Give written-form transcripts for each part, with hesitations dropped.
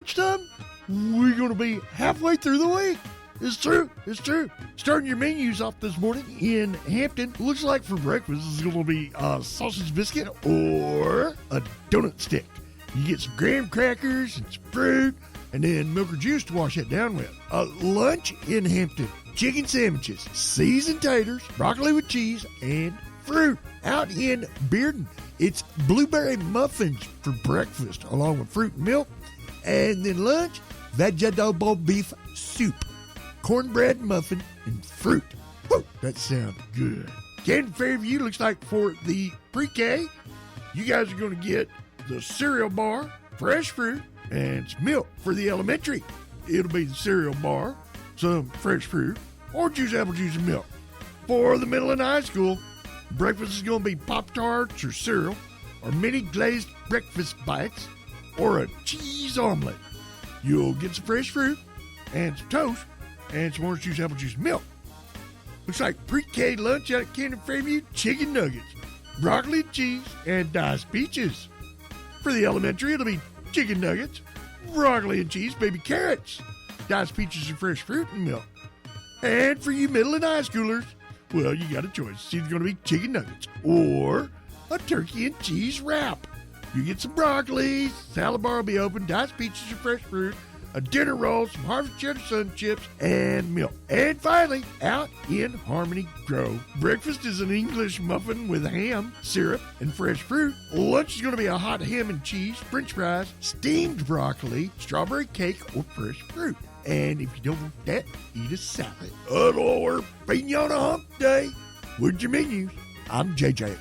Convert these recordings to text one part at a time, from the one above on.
Time, we're going to be halfway through the week. It's true. It's true. Starting your menus off this morning in Hampton. Looks like for breakfast is going to be a sausage biscuit or a donut stick. You get some graham crackers and some fruit, and then milk or juice to wash it down with. Lunch in Hampton. Chicken sandwiches, seasoned taters, broccoli with cheese, and fruit. Out in Bearden, it's blueberry muffins for breakfast, along with fruit and milk. And then lunch, vegetable beef soup, cornbread muffin, and fruit. Woo, that sounds good. Canton Fairview looks like for the pre-K, you guys are going to get the cereal bar, fresh fruit, and some milk. For the elementary, it'll be the cereal bar, some fresh fruit, orange juice, apple juice, and milk. For the middle and high school, breakfast is going to be Pop-Tarts or cereal, or mini glazed breakfast bites, or a cheese omelet. You'll get some fresh fruit and some toast and some orange juice, apple juice, and milk. Looks like pre-K lunch out at Canton Fairview, chicken nuggets, broccoli and cheese, and diced peaches. For the elementary, it'll be chicken nuggets, broccoli and cheese, baby carrots, diced peaches and fresh fruit and milk. And for you middle and high schoolers, well, you got a choice. It's either going to be chicken nuggets or a turkey and cheese wrap. You get some broccoli, salad bar will be open, diced peaches and fresh fruit, a dinner roll, some Harvest Cheddar Sun chips, and milk. And finally, out in Harmony Grove, breakfast is an English muffin with ham, syrup, and fresh fruit. Lunch is going to be a hot ham and cheese, french fries, steamed broccoli, strawberry cake, or fresh fruit. And if you don't want that, eat a salad. Or feeding you on a hump day with your menus. I'm JJ.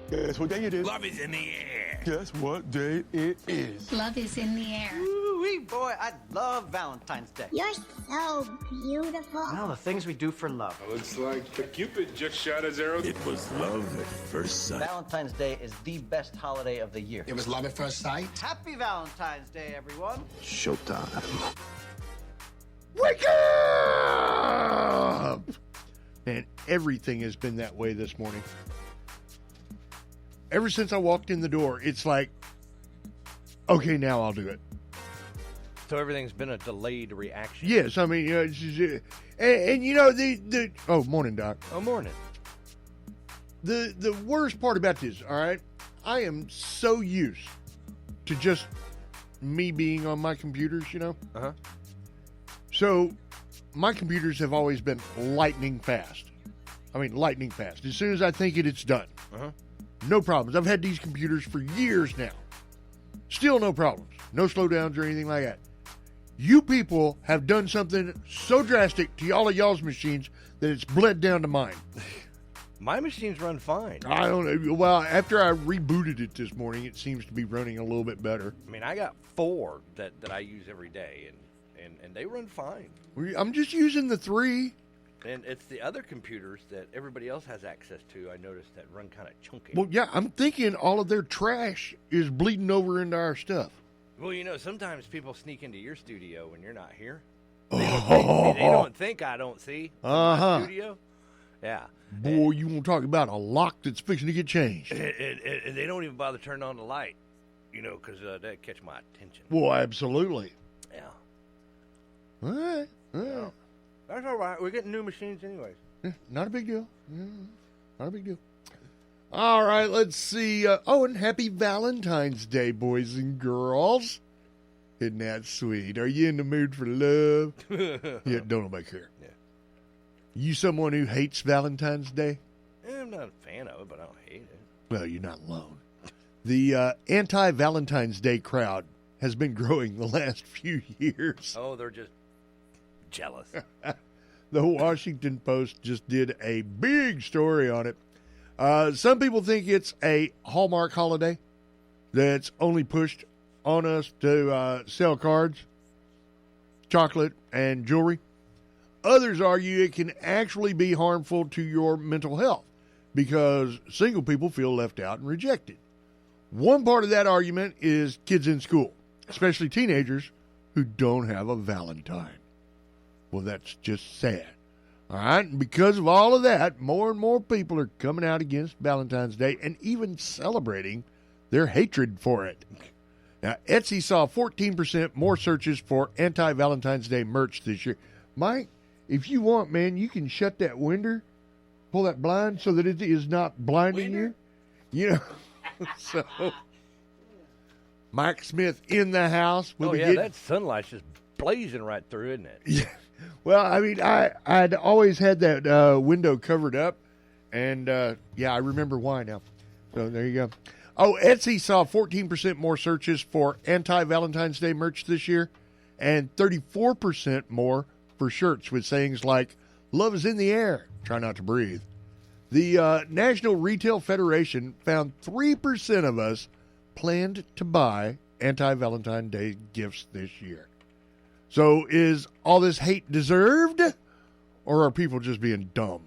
Guess what day it is? Love is in the air. Guess what day it is? Love is in the air. Woo-wee, boy, I love Valentine's Day. You're so beautiful. Well, the things we do for love. Looks like the Cupid just shot his arrow. It was love at first sight. Valentine's Day is the best holiday of the year. It was love at first sight. Happy Valentine's Day, everyone. Showtime. Wake up! And everything has been that way this morning. Ever since I walked in the door, it's like, okay, now I'll do it. So everything's been a delayed reaction. Yes, I mean, it's just, and you know, oh, morning, Doc. Oh, morning. The worst part about this, all right, I am so used to just me being on my computers, you know? Uh-huh. So my computers have always been lightning fast. I mean, lightning fast. As soon as I think it's done. Uh-huh. No problems. I've had these computers for years now. Still no problems. No slowdowns or anything like that. You people have done something so drastic to all of y'all's machines that it's bled down to mine. My machines run fine. I don't know. Well, after I rebooted it this morning, it seems to be running a little bit better. I mean, I got 4 that I use every day, and they run fine. I'm just using the 3. And it's the other computers that everybody else has access to, I noticed, that run kind of chunky. Well, yeah, I'm thinking all of their trash is bleeding over into our stuff. Well, you know, sometimes people sneak into your studio when you're not here. They don't think I don't see my studio. Yeah. Boy, you want to talk about a lock that's fixing to get changed. And they don't even bother turning on the light, you know, because that catch my attention. Well, absolutely. Yeah. All right. Yeah. That's all right. We're getting new machines anyways. Not a big deal. Not a big deal. All right, let's see. And happy Valentine's Day, boys and girls. Isn't that sweet? Are you in the mood for love? Yeah, don't nobody care. Yeah. You someone who hates Valentine's Day? I'm not a fan of it, but I don't hate it. Well, you're not alone. The anti-Valentine's Day crowd has been growing the last few years. Oh, they're just jealous. The Washington Post just did a big story on it. Some people think it's a Hallmark holiday that's only pushed on us to sell cards, chocolate, and jewelry. Others argue it can actually be harmful to your mental health because single people feel left out and rejected. One part of that argument is kids in school, especially teenagers who don't have a Valentine. Well, that's just sad. All right, and because of all of that, more and more people are coming out against Valentine's Day and even celebrating their hatred for it. Now, Etsy saw 14% more searches for anti-Valentine's Day merch this year. Mike, if you want, man, you can shut that window, pull that blind so that it is not blinding you. You know, so Mike Smith in the house. That sunlight's just blazing right through, isn't it? Yeah. Well, I mean, I'd always had that window covered up, and I remember why now. So there you go. Oh, Etsy saw 14% more searches for anti-Valentine's Day merch this year, and 34% more for shirts with sayings like, "Love is in the air, try not to breathe." The National Retail Federation found 3% of us planned to buy anti-Valentine's Day gifts this year. So is all this hate deserved, or are people just being dumb?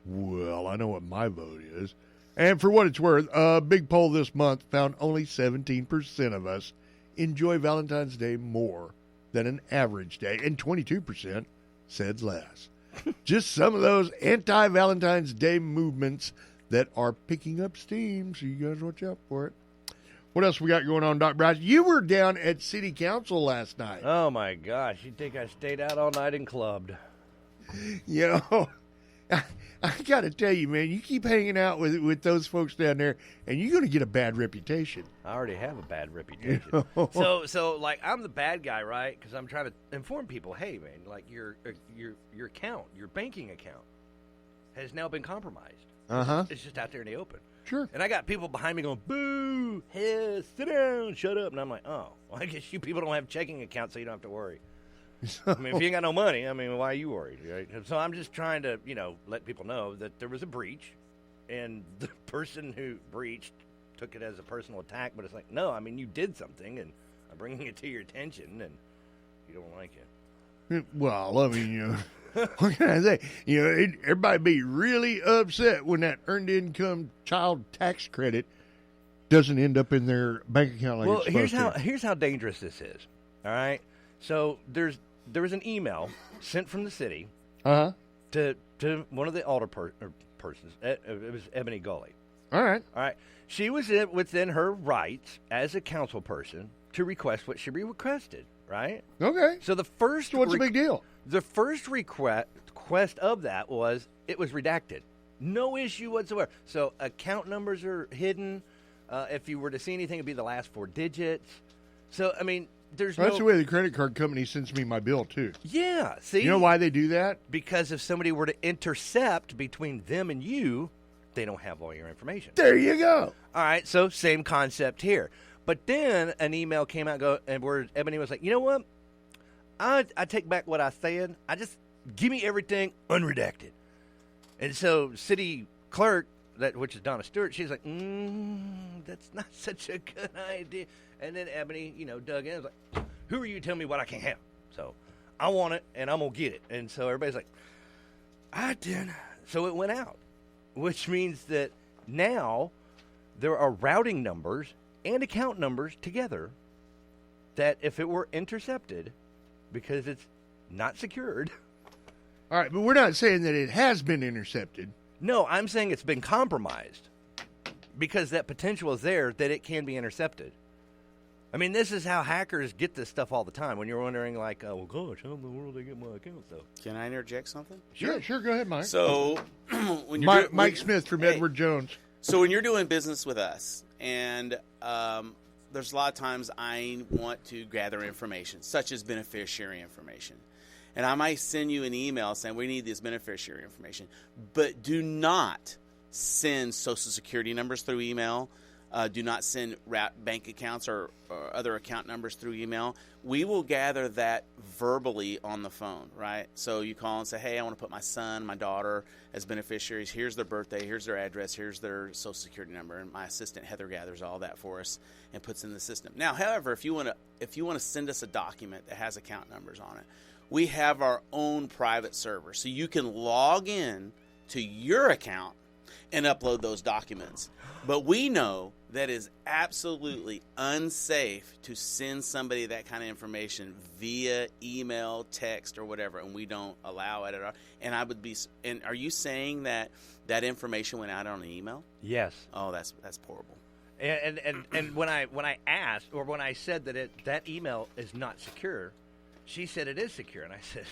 Well, I know what my vote is. And for what it's worth, a big poll this month found only 17% of us enjoy Valentine's Day more than an average day, and 22% said less. Just some of those anti-Valentine's Day movements that are picking up steam, so you guys watch out for it. What else we got going on, Doc Bryce? You were down at City Council last night. Oh, my gosh. You think I stayed out all night and clubbed? You know, I got to tell you, man, you keep hanging out with those folks down there, and you're going to get a bad reputation. I already have a bad reputation. So like, I'm the bad guy, right? Because I'm trying to inform people, hey, man, like your account, your banking account, has now been compromised. It's just out there in the open. Sure. And I got people behind me going, boo, hell, sit down, shut up. And I'm like, oh, well, I guess you people don't have checking accounts, so you don't have to worry. I mean, if you ain't got no money, I mean, why are you worried, right? So I'm just trying to, let people know that there was a breach, and the person who breached took it as a personal attack, but it's like, no, I mean, you did something, and I'm bringing it to your attention, and you don't like it. Well, I mean, what can I say? Everybody be really upset when that earned income child tax credit doesn't end up in their bank account like it's supposed to. Here's how dangerous this is, all right? So there was an email sent from the city to one of the alder persons. It was Ebony Gully. All right. She was within her rights as a council person to request what she requested, right? Okay. So what's the big deal? The first request of that was it was redacted. No issue whatsoever. So account numbers are hidden. If you were to see anything, it'd be the last 4 digits. So, I mean, that's the way the credit card company sends me my bill, too. Yeah, see? You know why they do that? Because if somebody were to intercept between them and you, they don't have all your information. There you go. All right, so same concept here. But then an email came out where Ebony was like, you know what? I take back what I said. I just give me everything unredacted. And so city clerk, which is Donna Stewart, she's like, that's not such a good idea. And then Ebony, dug in and was like, who are you to tell me what I can't have? So I want it, and I'm going to get it. And so everybody's like, I did. So it went out, which means that now there are routing numbers and account numbers together that if it were intercepted, because it's not secured. All right, but we're not saying that it has been intercepted. No, I'm saying it's been compromised because that potential is there that it can be intercepted. I mean, this is how hackers get this stuff all the time. When you're wondering, like, oh, gosh, how in the world they get my account stuff? Can I interject something? Sure. Go ahead, Mike. So, when you're Mike Smith from Edward Jones. So when you're doing business with us, and there's a lot of times I want to gather information, such as beneficiary information. And I might send you an email saying, we need this beneficiary information. But do not send Social Security numbers through email. Do not send bank accounts or other account numbers through email. We will gather that verbally on the phone, right? So you call and say, hey, I want to put my son, my daughter as beneficiaries. Here's their birthday. Here's their address. Here's their Social Security number. And my assistant, Heather, gathers all that for us and puts in the system. Now, however, if you want to send us a document that has account numbers on it, we have our own private server. So you can log in to your account and upload those documents. But we know that is absolutely unsafe to send somebody that kind of information via email, text, or whatever, and we don't allow it at all. And are you saying that information went out on an email? Yes. Oh, that's horrible. And when I asked, or when I said that email is not secure, she said it is secure, and I said,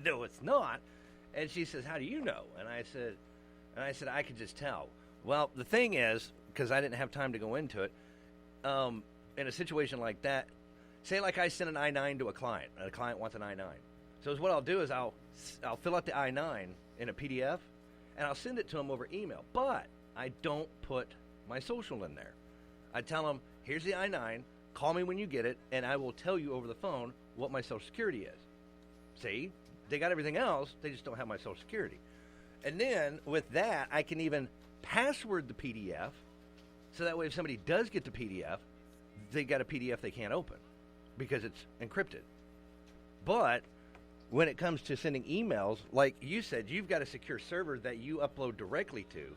no, it's not. And she says, how do you know? And I said I could just tell. Well, the thing is, because I didn't have time to go into it, in a situation like that, say like I send an I-9 to a client, and a client wants an I-9. So what I'll do is I'll fill out the I-9 in a PDF, and I'll send it to them over email. But I don't put my social in there. I tell them, here's the I-9, call me when you get it, and I will tell you over the phone what my Social Security is. See? They got everything else, they just don't have my Social Security. And then, with that, I can even password the PDF, so that way if somebody does get the PDF, they got a PDF they can't open, because it's encrypted. But when it comes to sending emails, like you said, you've got a secure server that you upload directly to,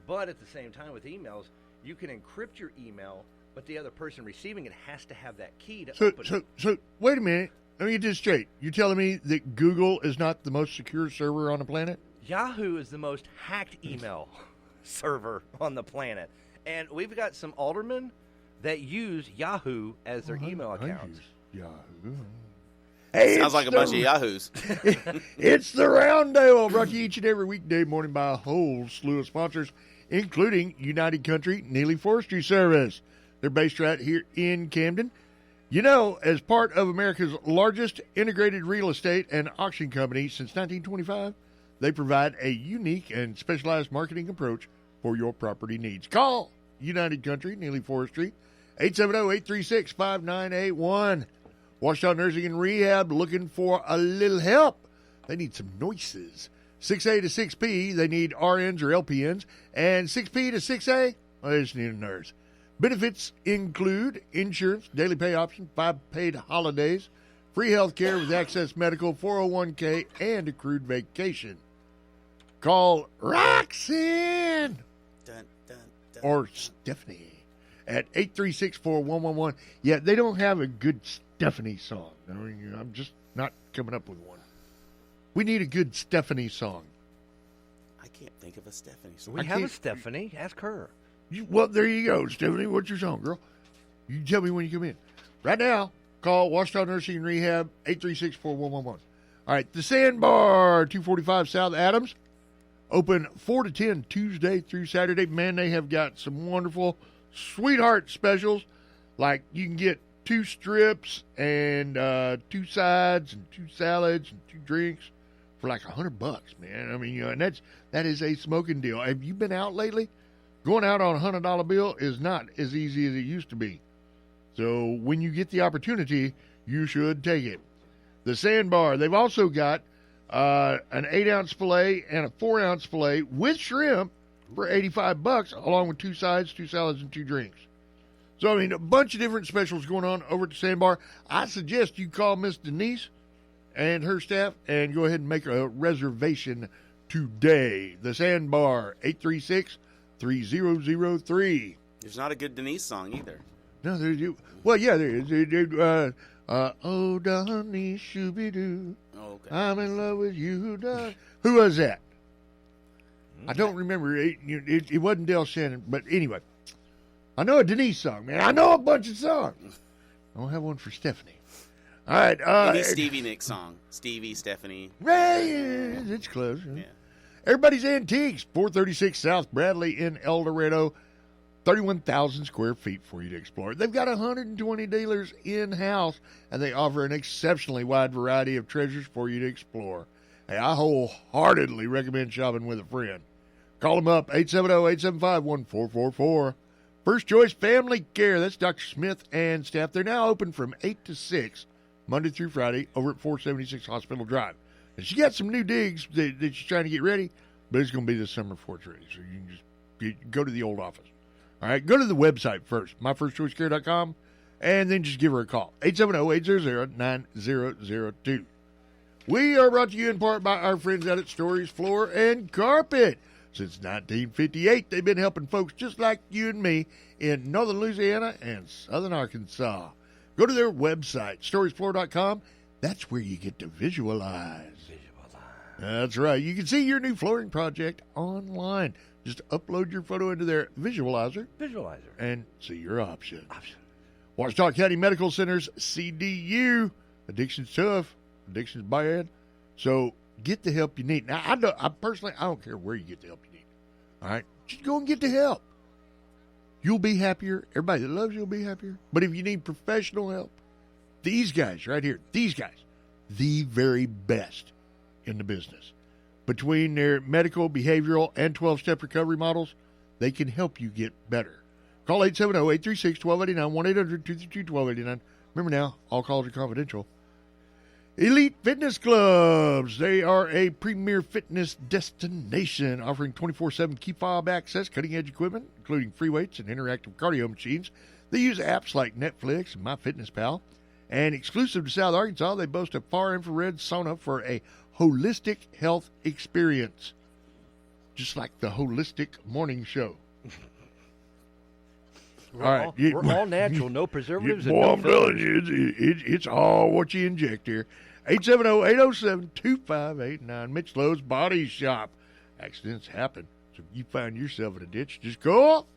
but at the same time with emails, you can encrypt your email, but the other person receiving it has to have that key to open it. So, wait a minute. Let me get this straight. You're telling me that Google is not the most secure server on the planet? Yahoo is the most hacked email server on the planet. And we've got some aldermen that use Yahoo as their email accounts. Yahoo. Hey, Sounds like a bunch of yahoos. It's the Roundtable, brought to you each and every weekday morning by a whole slew of sponsors, including United Country Neely Forestry Service. They're based right here in Camden. You know, as part of America's largest integrated real estate and auction company since 1925, they provide a unique and specialized marketing approach for your property needs. Call United Country Neely Forestry, 870-836-5981. Washington Nursing and Rehab looking for a little help. They need some noises. 6A to 6P, they need RNs or LPNs. And 6P to 6A, well, they just need a nurse. Benefits include insurance, daily pay option, 5 paid holidays, free health care with Access Medical, 401k, and accrued vacation. Call Roxanne Dun, dun, dun, or Stephanie at 836-4111. Yeah, they don't have a good Stephanie song. I mean, I'm just not coming up with one. We need a good Stephanie song. I can't think of a Stephanie song. We have a Stephanie. Ask her. Well, there you go, Stephanie. What's your song, girl? You tell me when you come in. Right now, call Washington Nursing and Rehab, 836-4111. All right, the Sandbar, 245 South Adams, open 4 to 10 Tuesday through Saturday. Man, they have got some wonderful sweetheart specials, like you can get 2 strips and 2 sides and 2 salads and 2 drinks for like $100, man. I mean, and that is a smoking deal. Have you been out lately? Going out on a $100 bill is not as easy as it used to be. So when you get the opportunity, you should take it. The Sandbar, they've also got an 8-ounce filet and a 4-ounce filet with shrimp for $85, along with 2 sides, 2 salads, and 2 drinks. So, I mean, a bunch of different specials going on over at the Sandbar. I suggest you call Miss Denise and her staff and go ahead and make a reservation today. The Sandbar, 836-3003. There's not a good Denise song either. No, there's you. Well, yeah, there is. Oh, Donnie Shooby-Doo. Oh, okay. I'm in love with you, Don. Who was that? I don't remember. It wasn't Del Shannon, but anyway. I know a Denise song, man. I know a bunch of songs. I don't have one for Stephanie. All right. Any Stevie Nicks song. Stevie, Stephanie. Right, it's close. Yeah. Everybody's Antiques, 436 South Bradley in El Dorado. 31,000 square feet for you to explore. They've got 120 dealers in-house, and they offer an exceptionally wide variety of treasures for you to explore. Hey, I wholeheartedly recommend shopping with a friend. Call them up, 870-875-1444. First Choice Family Care, that's Dr. Smith and staff. They're now open from 8 to 6, Monday through Friday, over at 476 Hospital Drive. And she got some new digs that she's trying to get ready, but it's going to be this summer before it's ready. So you can just go to the old office. All right, go to the website first, myfirstchoicecare.com, and then just give her a call, 870-800-9002. We are brought to you in part by our friends out at Stories Floor and Carpet. Since 1958, they've been helping folks just like you and me in northern Louisiana and southern Arkansas. Go to their website, storiesfloor.com. That's where you get to visualize. That's right. You can see your new flooring project online. Just upload your photo into their visualizer Visualizer. and see your options. Washita County Medical Center's CDU. Addiction's tough. Addiction's bad. So get the help you need. Now, I don't care where you get the help you need. All right? Just go and get the help. You'll be happier. Everybody that loves you will be happier. But if you need professional help, these guys right here, the very best in the business. Between their medical, behavioral, and 12-step recovery models, they can help you get better. Call 870-836-1289, 1-800-232-1289. Remember now, all calls are confidential. Elite Fitness Clubs. They are a premier fitness destination offering 24/7 key fob access, cutting-edge equipment, including free weights and interactive cardio machines. They use apps like Netflix and MyFitnessPal. And exclusive to South Arkansas, they boast a far-infrared sauna for a holistic health experience. Just like the Holistic Morning Show. We're all natural, no preservatives. Boy, I'm telling you, it's all what you inject here. 870-807-2589. Mitch Lowe's Body Shop. Accidents happen. So if you find yourself in a ditch, just go up.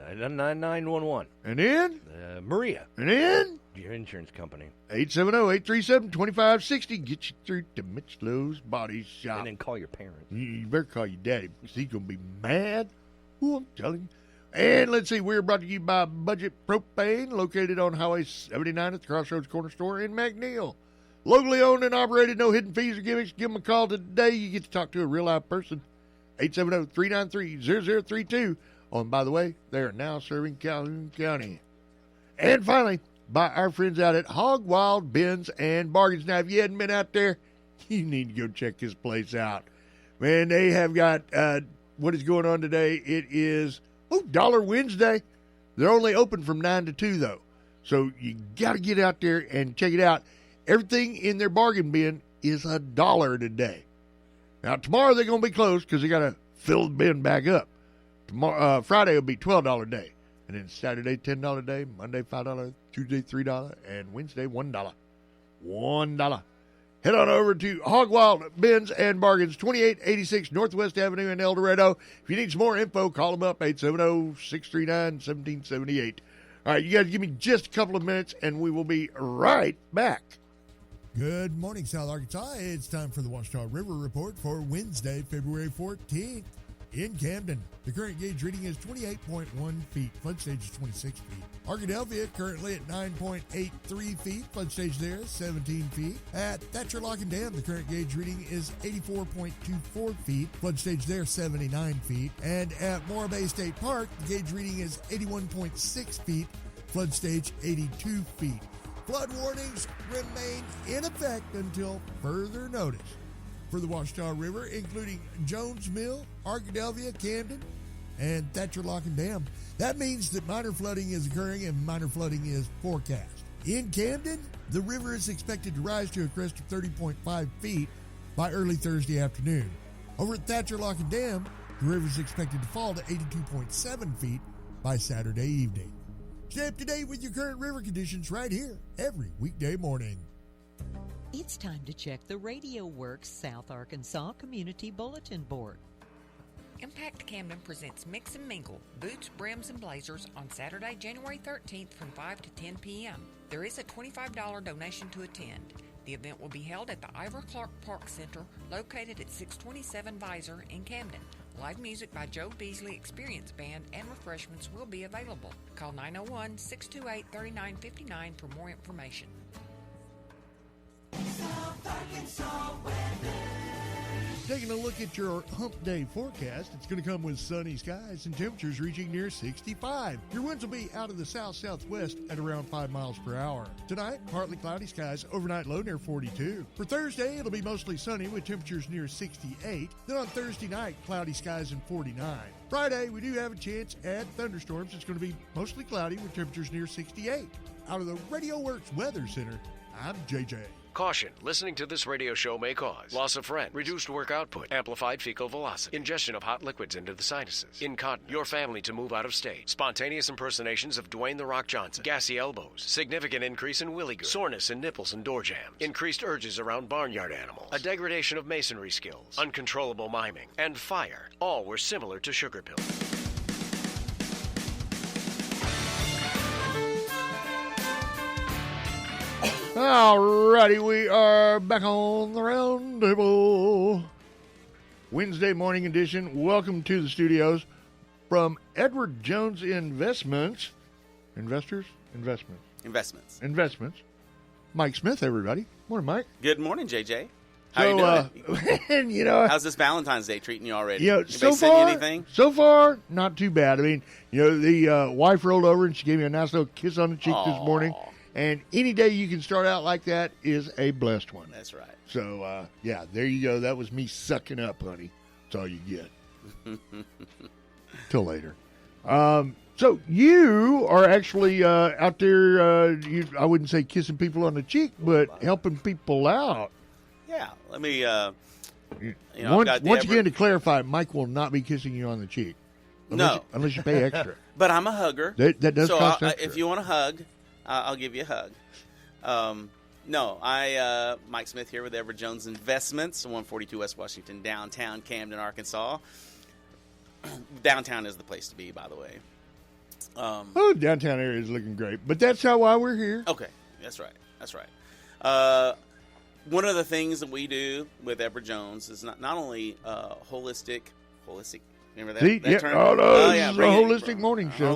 9911. And then? Maria. And then? Your insurance company. 870-837-2560. Get you through to Mitch Lowe's Body Shop. And then call your parents. You better call your daddy because he's going to be mad. Ooh, I'm telling you. And let's see, we're brought to you by Budget Propane, located on Highway 79 at the Crossroads Corner Store in McNeil. Locally owned and operated, no hidden fees or gimmicks. Give them a call today. You get to talk to a real live person. 870-393-0032. Oh, and by the way, they are now serving Calhoun County. And finally, by our friends out at Hog Wild Bins and Bargains. Now, if you hadn't been out there, you need to go check this place out. Man, they have got what is going on today. It is Dollar Wednesday. They're only open from 9 to 2, though. So you got to get out there and check it out. Everything in their bargain bin is $1 today. Now, tomorrow they're going to be closed because they got to fill the bin back up. Tomorrow, Friday will be $12 a day. And then Saturday, $10 a day. Monday, $5. Tuesday, $3. And Wednesday, $1. $1. Head on over to Hog Wild Bins and Bargains, 2886 Northwest Avenue in El Dorado. If you need some more info, call them up, 870-639-1778. All right, you guys give me just a couple of minutes, and we will be right back. Good morning, South Arkansas. It's time for the Washita River Report for Wednesday, February 14th. In Camden, the current gauge reading is 28.1 feet. Flood stage is 26 feet. Arkadelphia currently at 9.83 feet. Flood stage there is 17 feet. At Thatcher Lock and Dam, the current gauge reading is 84.24 feet. Flood stage there 79 feet. And at Morro Bay State Park, the gauge reading is 81.6 feet. Flood stage 82 feet. Flood warnings remain in effect until further notice. For the Washita River, including Jones Mill, Arkadelphia, Camden, and Thatcher Lock and Dam. That means that minor flooding is occurring and minor flooding is forecast. In Camden, the river is expected to rise to a crest of 30.5 feet by early Thursday afternoon. Over at Thatcher Lock and Dam, the river is expected to fall to 82.7 feet by Saturday evening. Stay up to date with your current river conditions right here every weekday morning. It's time to check the Radio Works South Arkansas Community Bulletin Board. Impact Camden presents Mix and Mingle, Boots, Brims, and Blazers on Saturday, January 13th from 5 to 10 p.m. There is a $25 donation to attend. The event will be held at the Ivor Clark Park Center, located at 627 Visor in Camden. Live music by Joe Beasley Experience Band and refreshments will be available. Call 901-628-3959 for more information. Taking a look at your hump day forecast, it's going to come with sunny skies and temperatures reaching near 65. Your winds will be out of the south-southwest at around 5 miles per hour. Tonight, partly cloudy skies, overnight low near 42. For Thursday, it'll be mostly sunny with temperatures near 68. Then on Thursday night, cloudy skies and 49. Friday, we do have a chance at thunderstorms. It's going to be mostly cloudy with temperatures near 68. Out of the Radio Works Weather Center, I'm JJ. Caution, listening to this radio show may cause loss of friend, reduced work output, amplified fecal velocity, ingestion of hot liquids into the sinuses, incontinence, your family to move out of state, spontaneous impersonations of Dwayne The Rock Johnson, gassy elbows, significant increase in willy goo, soreness in nipples and door jambs, increased urges around barnyard animals, a degradation of masonry skills, uncontrollable miming, and fire. All were similar to sugar pills. Alrighty, we are back on the round table. Wednesday morning edition. Welcome to the studios from Edward Jones Investments. Investors? Investments. Mike Smith, everybody. Morning, Mike. Good morning, JJ. How you doing? And, how's this Valentine's Day treating you already? So send you anything? So far, not too bad. I mean, the wife rolled over and she gave me a nice little kiss on the cheek this morning. And any day you can start out like that is a blessed one. That's right. So, there you go. That was me sucking up, honey. That's all you get. Till later. So you are actually out there, I wouldn't say kissing people on the cheek, but helping people out. Yeah. Let me, once again, to clarify, Mike will not be kissing you on the cheek. Unless you pay extra. But I'm a hugger. That does cost extra. If you want a hug, I'll give you a hug. Mike Smith here with Edward Jones Investments, 142 West Washington, downtown Camden, Arkansas. Downtown is the place to be, by the way. Downtown area is looking great, but that's why we're here. Okay, that's right. One of the things that we do with Edward Jones is not only holistic. Remember that term? It's a holistic morning show.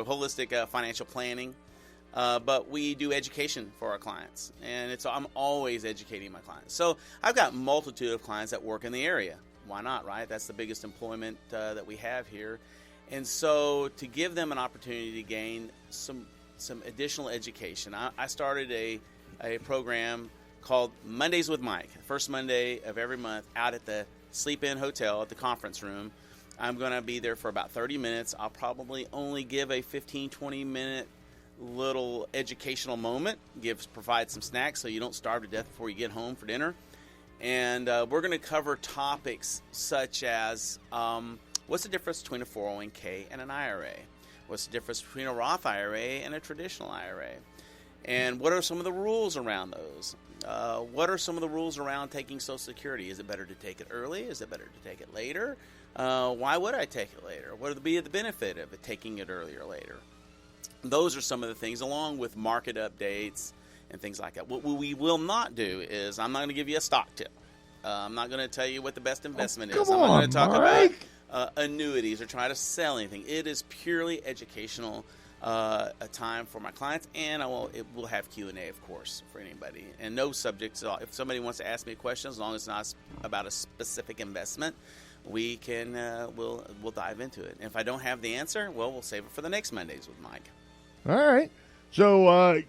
Holistic financial planning. But we do education for our clients, and I'm always educating my clients. So I've got multitude of clients that work in the area. Why not, right? That's the biggest employment that we have here. And so to give them an opportunity to gain some additional education, I started a program called Mondays with Mike, first Monday of every month out at the Sleep Inn Hotel at the conference room. I'm going to be there for about 30 minutes. I'll probably only give a 15, 20-minute little educational moment, provide some snacks so you don't starve to death before you get home for dinner. And we're going to cover topics such as what's the difference between a 401k and an IRA? What's the difference between a Roth IRA and a traditional IRA? And what are some of the rules around those? What are some of the rules around taking Social Security? Is it better to take it early? Is it better to take it later? Why would I take it later? What would be the benefit of taking it earlier or later? Those are some of the things, along with market updates and things like that. What we will not do is, I'm not going to give you a stock tip. I'm not going to tell you what the best investment is. I'm not going to talk about annuities or try to sell anything. It is purely educational, a time for my clients, and it will have Q&A, of course, for anybody. And no subjects. If somebody wants to ask me a question, as long as it's not about a specific investment, we can we'll dive into it. And if I don't have the answer, we'll save it for the next Mondays with Mike. All right. So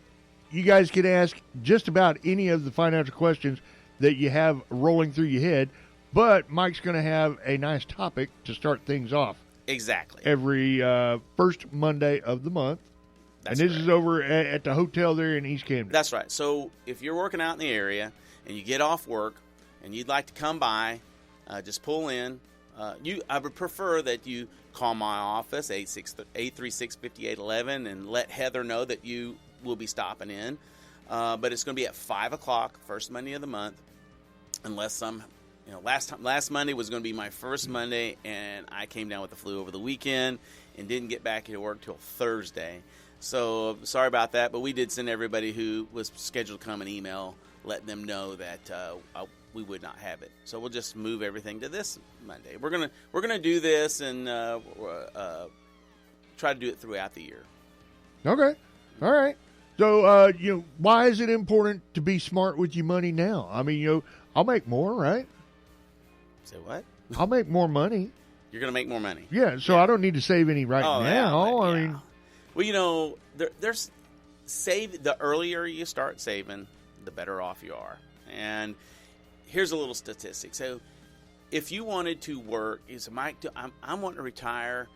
you guys can ask just about any of the financial questions that you have rolling through your head, but Mike's going to have a nice topic to start things off. Exactly. Every first Monday of the month. That's and this is over at the hotel there in East Camden. That's right. So if you're working out in the area and you get off work and you'd like to come by, just pull in. I would prefer that you call my office, 836-5811, and let Heather know that you will be stopping in. But it's going to be at 5 o'clock, first Monday of the month, unless last Monday was going to be my first Monday, and I came down with the flu over the weekend and didn't get back to work till Thursday. So sorry about that, but we did send everybody who was scheduled to come an email letting them know that we would not have it. So we'll just move everything to this Monday. We're gonna do this and try to do it throughout the year. Okay, all right. So why is it important to be smart with your money now? I mean, I'll make more, right? Say what? I'll make more money. You're gonna make more money. Yeah. So I don't need to save any now. Yeah, I mean, well, there's save. The earlier you start saving, the better off you are. And here's a little statistic. So if you wanted to work, Mike, I'm wanting to retire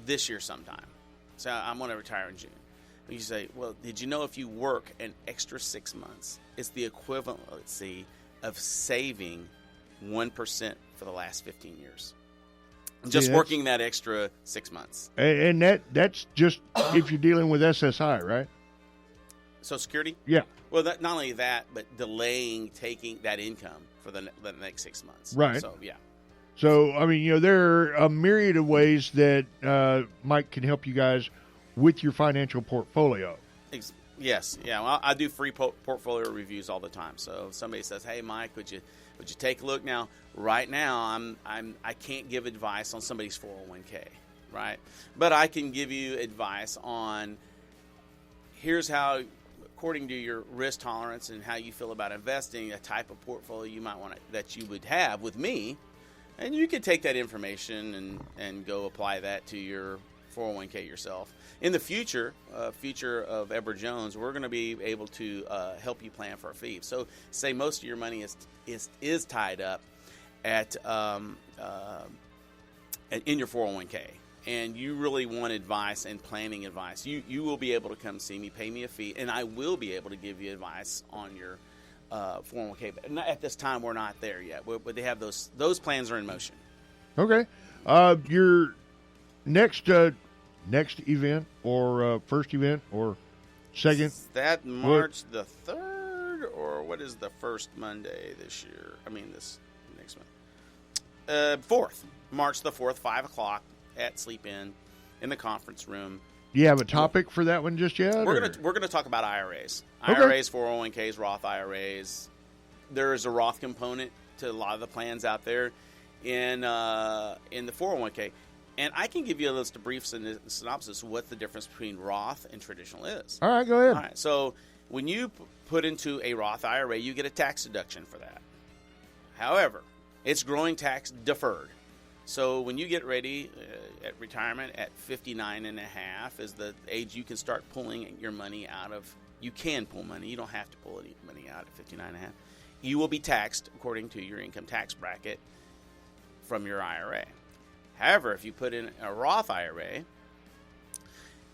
this year sometime. So I'm going to retire in June. You say, well, did you know if you work an extra 6 months, it's the equivalency of saving 1% for the last 15 years? Just working that extra 6 months. And that's just if you're dealing with SSI, right? Social Security? Yeah. Well, not only that, but delaying taking that income for the next 6 months. Right. So, yeah. So, I mean, there are a myriad of ways that Mike can help you guys with your financial portfolio. Yes. Yeah. Well, I do free portfolio reviews all the time. So if somebody says, "Hey, Mike, would you take a look?" Now, right now, I can't give advice on somebody's 401k, right? But I can give you advice on here's how, according to your risk tolerance and how you feel about investing, a type of portfolio you might want that you would have with me, and you can take that information and go apply that to your 401k yourself. In the future of Edward Jones, we're going to be able to help you plan for a fee. So, say most of your money is tied up at in your 401k, and you really want advice and planning advice. You will be able to come see me, pay me a fee, and I will be able to give you advice on your 401k. But at this time, we're not there yet. But they have those plans are in motion. Okay. Your next event or first event or second? Is that March the 3rd, or what is the first Monday this year? I mean, this next month. 4th. March the 4th, 5 o'clock at Sleep In the conference room. Do you have a topic for that one just yet? We're gonna talk about IRAs. Okay. IRAs, 401ks, Roth IRAs. There is a Roth component to a lot of the plans out there in the 401k. And I can give you just a brief synopsis of what the difference between Roth and traditional is. All right, go ahead. All right, so when you put into a Roth IRA, you get a tax deduction for that. However, it's growing tax deferred. So when you get ready at retirement at 59 and a half is the age you can start pulling your money out of. You can pull money. You don't have to pull any money out at 59 and a half. You will be taxed according to your income tax bracket from your IRA. However, if you put in a Roth IRA,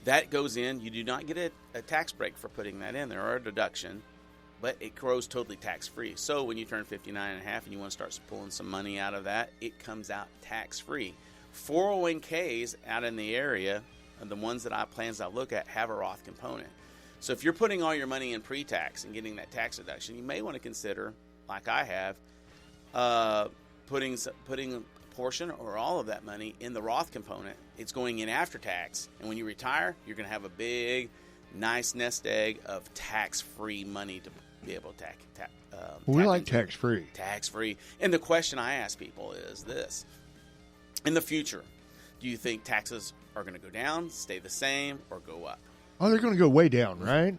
that goes in. You do not get a tax break for putting that in there or a deduction, but it grows totally tax-free. So when you turn 59 and a half and you want to start pulling some money out of that, it comes out tax-free. 401ks out in the area, and the ones that plans I look at, have a Roth component. So if you're putting all your money in pre-tax and getting that tax deduction, you may want to consider, like I have, putting a portion or all of that money in the Roth component. It's going in after tax, and when you retire, you're going to have a big, nice nest egg of tax-free money to be able to we like tax-free. Tax-free. And the question I ask people is this: in the future, do you think taxes are going to go down, stay the same, or go up? Oh, they're going to go way down, right?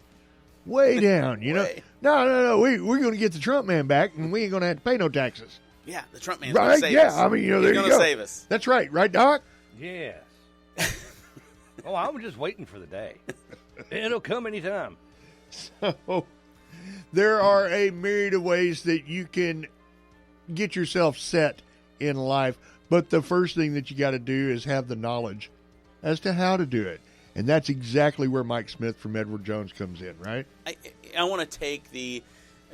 Way down, you know? No. We're going to get the Trump man back, and we ain't going to have to pay no taxes. Yeah, the Trump man's going to save us. I mean, there He's you going go. to save us. That's right. Right, Doc? Yes. Oh, I'm just waiting for the day. It'll come anytime. So there are a myriad of ways that you can get yourself set in life, but the first thing that you got to do is have the knowledge as to how to do it. And that's exactly where Mike Smith from Edward Jones comes in, right? I want to take a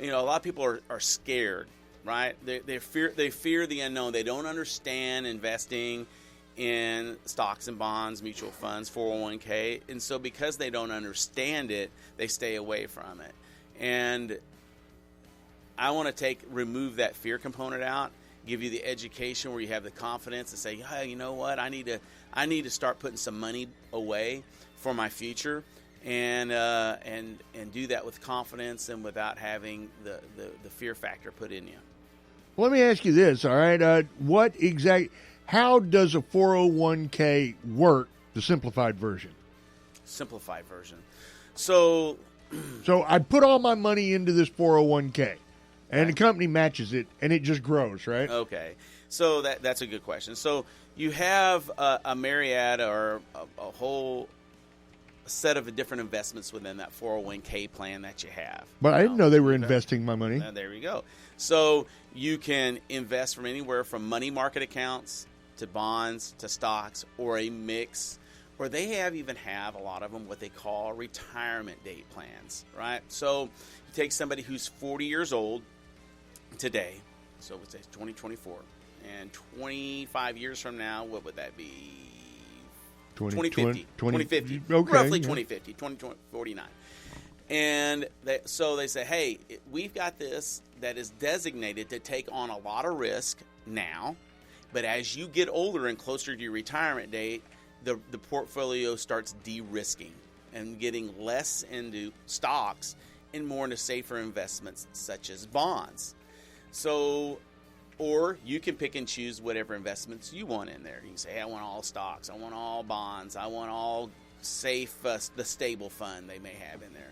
lot of people are scared, right? They fear the unknown. They don't understand investing in stocks and bonds, mutual funds, 401k. And so because they don't understand it, they stay away from it. And I want to remove that fear component out, give you the education where you have the confidence to say, hey, you know what? I need to start putting some money away for my future, and do that with confidence and without having the fear factor put in you. Let me ask you this, all right? How does a 401k work, the simplified version? Simplified version. So I put all my money into this 401k, and the company matches it, and it just grows, right? Okay. So that's a good question. So you have a myriad or a whole set of different investments within that 401k plan that you have. But I didn't know they were investing my money. There you go. So you can invest from anywhere from money market accounts to bonds to stocks, or a mix or they even have a lot of them what they call retirement date plans, right? So you take somebody who's 40 years old today, so let's say 2024, and 25 years from now, what would that be? 2050. 2050. Okay, roughly yeah. 2050, 2049. And so they say, hey, we've got this that is designated to take on a lot of risk now, but as you get older and closer to your retirement date, the portfolio starts de-risking and getting less into stocks and more into safer investments such as bonds. So, or you can pick and choose whatever investments you want in there. You can say, hey, I want all stocks, I want all bonds, I want all safe, the stable fund they may have in there.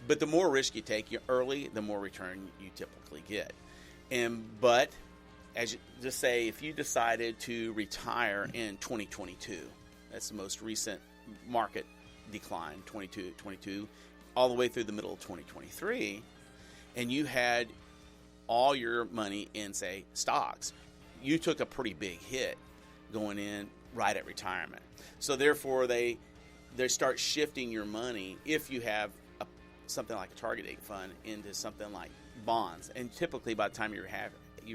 But the more risk you take early, the more return you typically get. But as you just say, if you decided to retire in 2022, that's the most recent market decline, 22, all the way through the middle of 2023, and you had all your money in, say, stocks, you took a pretty big hit going in right at retirement. So therefore, they start shifting your money, if you have something like a target date fund, into something like bonds. And typically, by the time you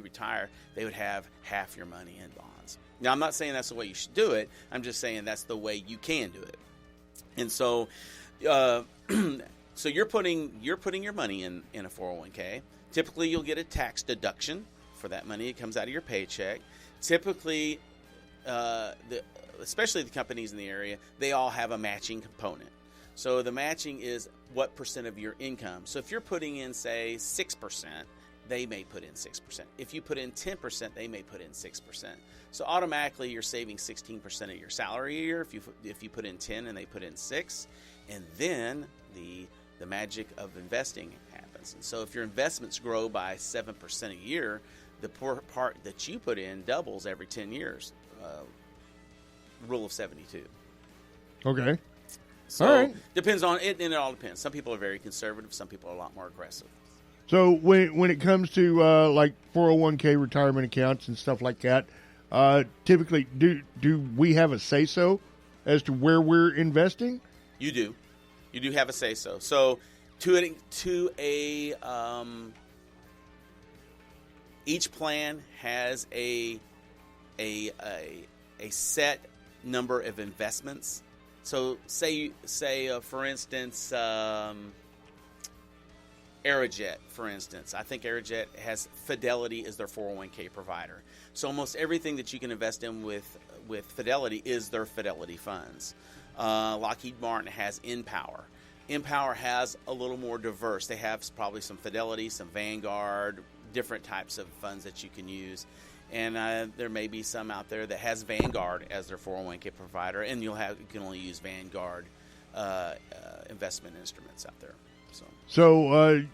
retire, they would have half your money in bonds. Now, I'm not saying that's the way you should do it. I'm just saying that's the way you can do it. And so, so you're putting your money in a 401k. Typically, you'll get a tax deduction for that money. It comes out of your paycheck. Typically, especially the companies in the area, they all have a matching component. So the matching is what percent of your income. So if you're putting in, say, 6%, they may put in 6%. If you put in 10%, they may put in 6%. So automatically, you're saving 16% of your salary a year if you put in 10 and they put in 6. And then the magic of investing happens. And so if your investments grow by 7% a year, the part that you put in doubles every 10 years. Rule of 72. Okay. So all right. Depends on it, and it all depends. Some people are very conservative. Some people are a lot more aggressive. So when it comes to like 401k retirement accounts and stuff like that, typically do we have a say so as to where we're investing? You do. You do have a say so. So each plan has a set number of investments. So say for instance, Aerojet, for instance. I think Aerojet has Fidelity as their 401k provider. So almost everything that you can invest in with Fidelity is their Fidelity funds. Lockheed Martin has Empower. Empower has a little more diverse. They have probably some Fidelity, some Vanguard, different types of funds that you can use. And there may be some out there that has Vanguard as their 401k provider, and you can only use Vanguard investment instruments out there. So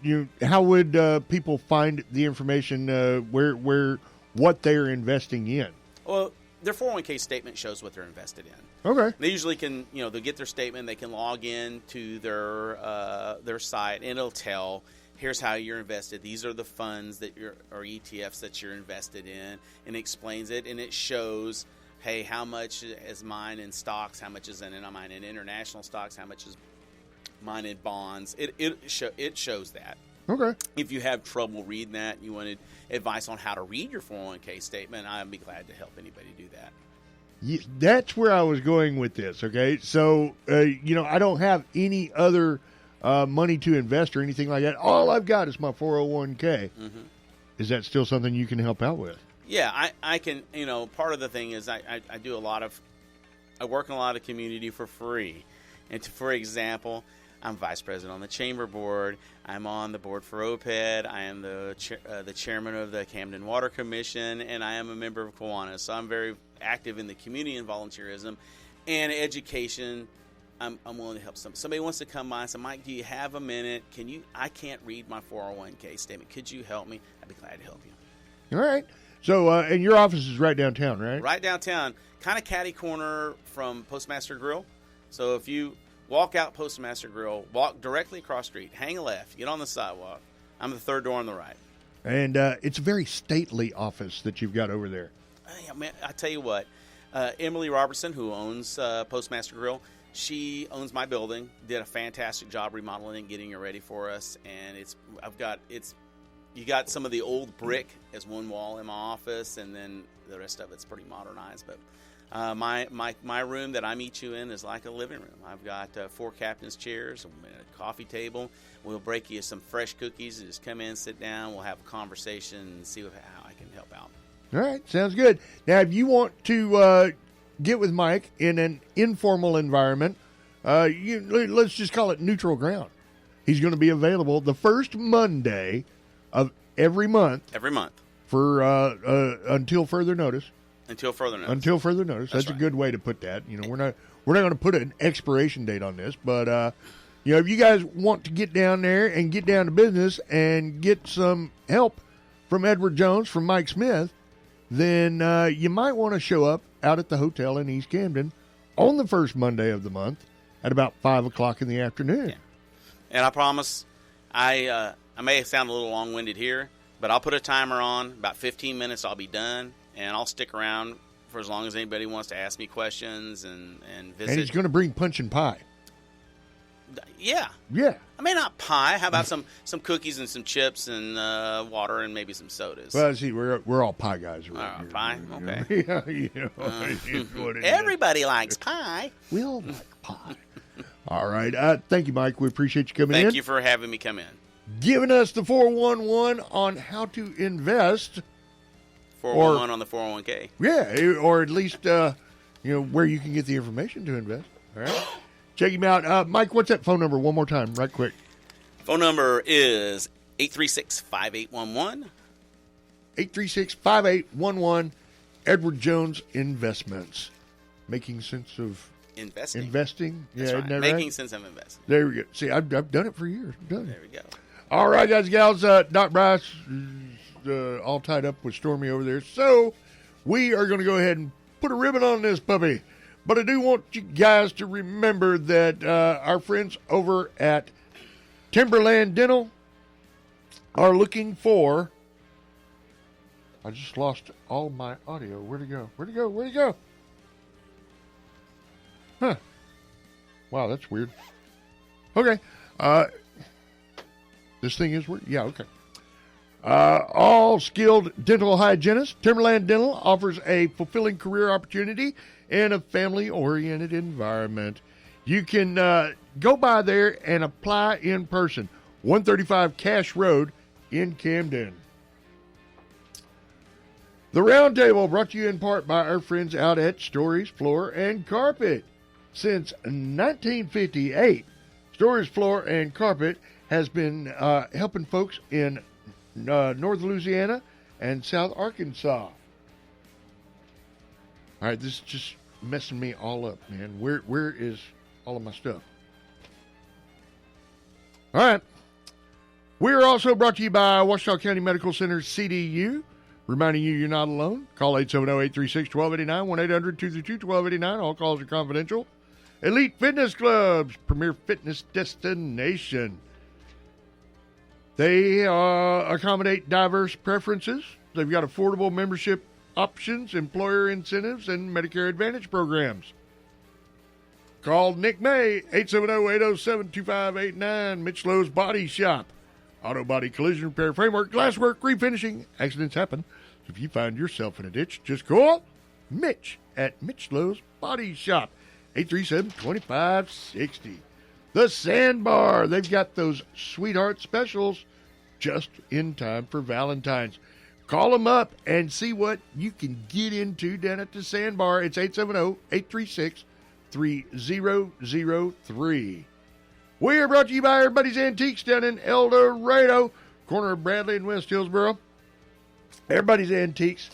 how would people find the information where what they're investing in? Well, their 401k statement shows what they're invested in. Okay. They usually can, they'll get their statement. They can log in to their site, and it'll tell, here's how you're invested. These are the funds or ETFs that you're invested in, and it explains it, and it shows, hey, how much is mine in stocks, how much is mine in international stocks, how much is mine in bonds. It shows that. Okay. If you have trouble reading that and you wanted advice on how to read your 401k statement, I'd be glad to help anybody do that. Yeah, that's where I was going with this, okay? So, I don't have any other money to invest or anything like that. All I've got is my 401k. Mm-hmm. Is that still something you can help out with? Yeah, I can. Part of the thing is I do I work in a lot of community for free. And for example, I'm vice president on the chamber board. I'm on the board for OPED. I am the chairman of the Camden Water Commission, and I am a member of Kiwanis. So I'm very active in the community and volunteerism and education. I'm willing to help somebody wants to come by and say, Mike, do you have a minute? I can't read my 401k statement. Could you help me? I'd be glad to help you. All right. So, and your office is right downtown, right? Right downtown, kind of catty corner from Postmaster Grill. So if you walk out Postmaster Grill, walk directly across the street, hang a left, get on the sidewalk. I'm the third door on the right. And it's a very stately office that you've got over there. Yeah, man, I tell you what, Emily Robertson, who owns Postmaster Grill, she owns my building. Did a fantastic job remodeling and getting it ready for us. And you got some of the old brick as one wall in my office, and then the rest of it's pretty modernized. But my room that I meet you in is like a living room. I've got 4 captain's chairs, a coffee table. We'll break you some fresh cookies and just come in, sit down. We'll have a conversation and see how I can help out. All right, sounds good. Now, if you want to get with Mike in an informal environment, let's just call it neutral ground. He's going to be available the first Monday of every month. Every month. For until further notice. Until further notice. Until further notice. That's right. A good way to put that. You know, we're not going to put an expiration date on this, but if you guys want to get down there and get down to business and get some help from Edward Jones, from Mike Smith, then you might want to show up out at the hotel in East Camden on the first Monday of the month at about 5 o'clock in the afternoon. Yeah. And I promise, I may sound a little long-winded here, but I'll put a timer on. About 15 minutes, I'll be done, and I'll stick around for as long as anybody wants to ask me questions and visit. And he's going to bring punch and pie. Yeah. Yeah. I mean, not pie. How about some cookies and some chips and water and maybe some sodas? Well, see, we're all pie guys. Pie? Okay. Yeah, everybody likes pie. We all like pie. All right. Thank you, Mike. We appreciate you coming in. Thank you for having me come in. Giving us the 411 on how to invest. 411 on the 401k. Yeah, or at least, where you can get the information to invest. All right. Check him out. Mike, what's that phone number one more time, right quick? Phone number is 836-5811. 836-5811. Edward Jones Investments. Making sense of investing. That's Yeah, right. Isn't that Making right? sense of investing. There we go. See, I've done it for years. There we go. All right, guys and gals. Doc Bryce is all tied up with Stormy over there. So we are going to go ahead and put a ribbon on this puppy. But I do want you guys to remember that our friends over at Timberland Dental are looking for... I just lost all my audio. Where'd it go? Where'd it go? Where'd it go? Huh. Wow, that's weird. Okay. This thing is weird? Yeah, okay. All skilled dental hygienists. Timberland Dental offers a fulfilling career opportunity in a family-oriented environment. You can go by there and apply in person. 135 Cash Road in Camden. The Roundtable brought to you in part by our friends out at Stories Floor and Carpet. Since 1958, Stories Floor and Carpet has been helping folks in North Louisiana and South Arkansas. All right, this is just messing me all up, man. Where is all of my stuff? All right. We're also brought to you by Ouachita County Medical Center, CDU. Reminding you you're not alone. Call 870-836-1289, 1-800-232-1289. All calls are confidential. Elite Fitness Clubs, premier fitness destination. They accommodate diverse preferences. They've got affordable membership options, employer incentives, and Medicare Advantage programs. Call Nick May, 870-807-2589, Mitch Lowe's Body Shop. Auto body collision repair, framework, glasswork, refinishing. Accidents happen. So if you find yourself in a ditch, just call Mitch at Mitch Lowe's Body Shop, 837-2560. The Sandbar, they've got those sweetheart specials just in time for Valentines. Call them up and see what you can get into down at the Sandbar. It's 870-836-3003. We are brought to you by Everybody's Antiques down in El Dorado, corner of Bradley and West Hillsboro. Everybody's Antiques.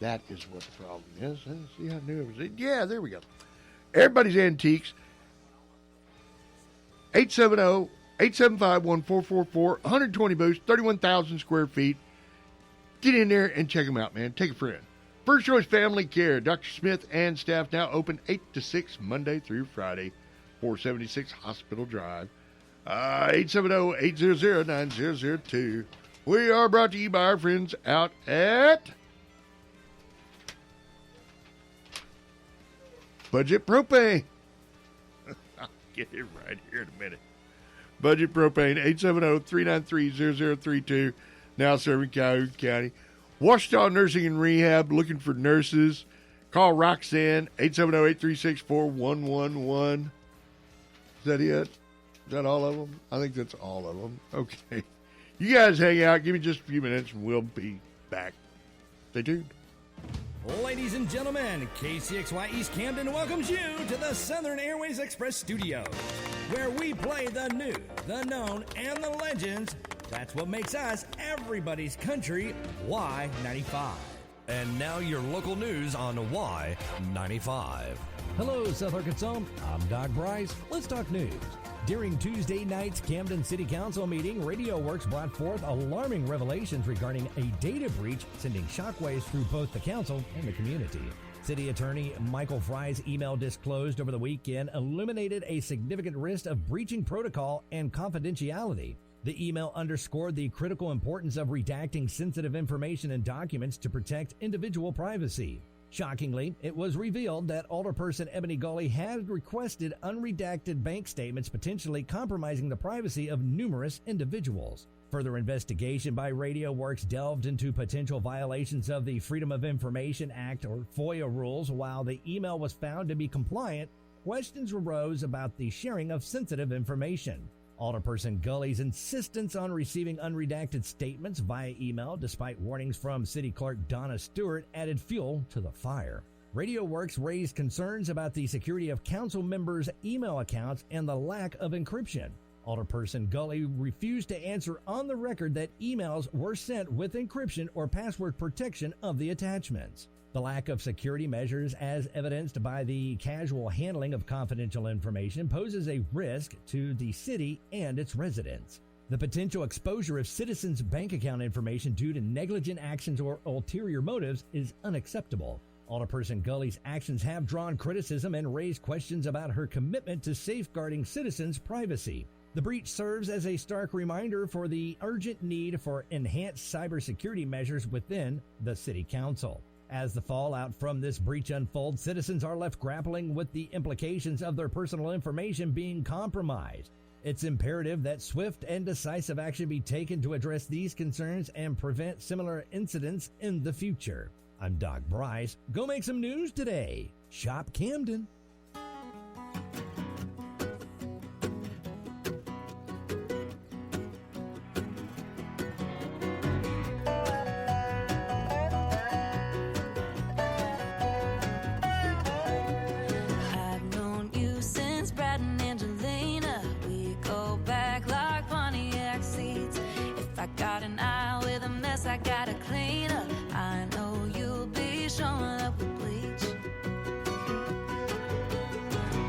That is what the problem is. See, I knew it was. Yeah, there we go. Everybody's Antiques. 870-875-1444, 120 booths, 31,000 square feet. Get in there and check them out, man. Take a friend. First Choice Family Care. Dr. Smith and staff now open 8 to 6 Monday through Friday. 476 Hospital Drive. 870-800-9002. We are brought to you by our friends out at Budget Propane. I'll get it right here in a minute. Budget Propane, 870-393-0032, now serving Calhoun County. Washita Nursing and Rehab, looking for nurses. Call Roxanne, 870-836-4111. Is that it? Is that all of them? I think that's all of them. Okay. You guys hang out. Give me just a few minutes, and we'll be back. Stay tuned. Ladies and gentlemen, KCXY East Camden welcomes you to the Southern Airways Express Studios, where we play the new, the known, and the legends. That's what makes us everybody's country, Y95. And now your local news on Y95. Hello, South Arkansas. I'm Doc Bryce. Let's talk news. During Tuesday night's Camden City Council meeting, Radio Works brought forth alarming revelations regarding a data breach, sending shockwaves through both the council and the community. City Attorney Michael Fry's email disclosed over the weekend illuminated a significant risk of breaching protocol and confidentiality. The email underscored the critical importance of redacting sensitive information and documents to protect individual privacy. Shockingly, it was revealed that Alderperson Ebony Gully had requested unredacted bank statements, potentially compromising the privacy of numerous individuals. Further investigation by Radio Works delved into potential violations of the Freedom of Information Act or FOIA rules. While the email was found to be compliant, questions arose about the sharing of sensitive information. Alderperson Gully's insistence on receiving unredacted statements via email, despite warnings from City Clerk Donna Stewart, added fuel to the fire. Radio Works raised concerns about the security of council members' email accounts and the lack of encryption. Alderperson Gully refused to answer on the record that emails were sent with encryption or password protection of the attachments. The lack of security measures, as evidenced by the casual handling of confidential information, poses a risk to the city and its residents. The potential exposure of citizens' bank account information due to negligent actions or ulterior motives is unacceptable. Alderperson Gully's actions have drawn criticism and raised questions about her commitment to safeguarding citizens' privacy. The breach serves as a stark reminder for the urgent need for enhanced cybersecurity measures within the City Council. As the fallout from this breach unfolds, citizens are left grappling with the implications of their personal information being compromised. It's imperative that swift and decisive action be taken to address these concerns and prevent similar incidents in the future. I'm Doc Bryce. Go make some news today. Shop Camden. I gotta clean up. I know you'll be showing up with bleach.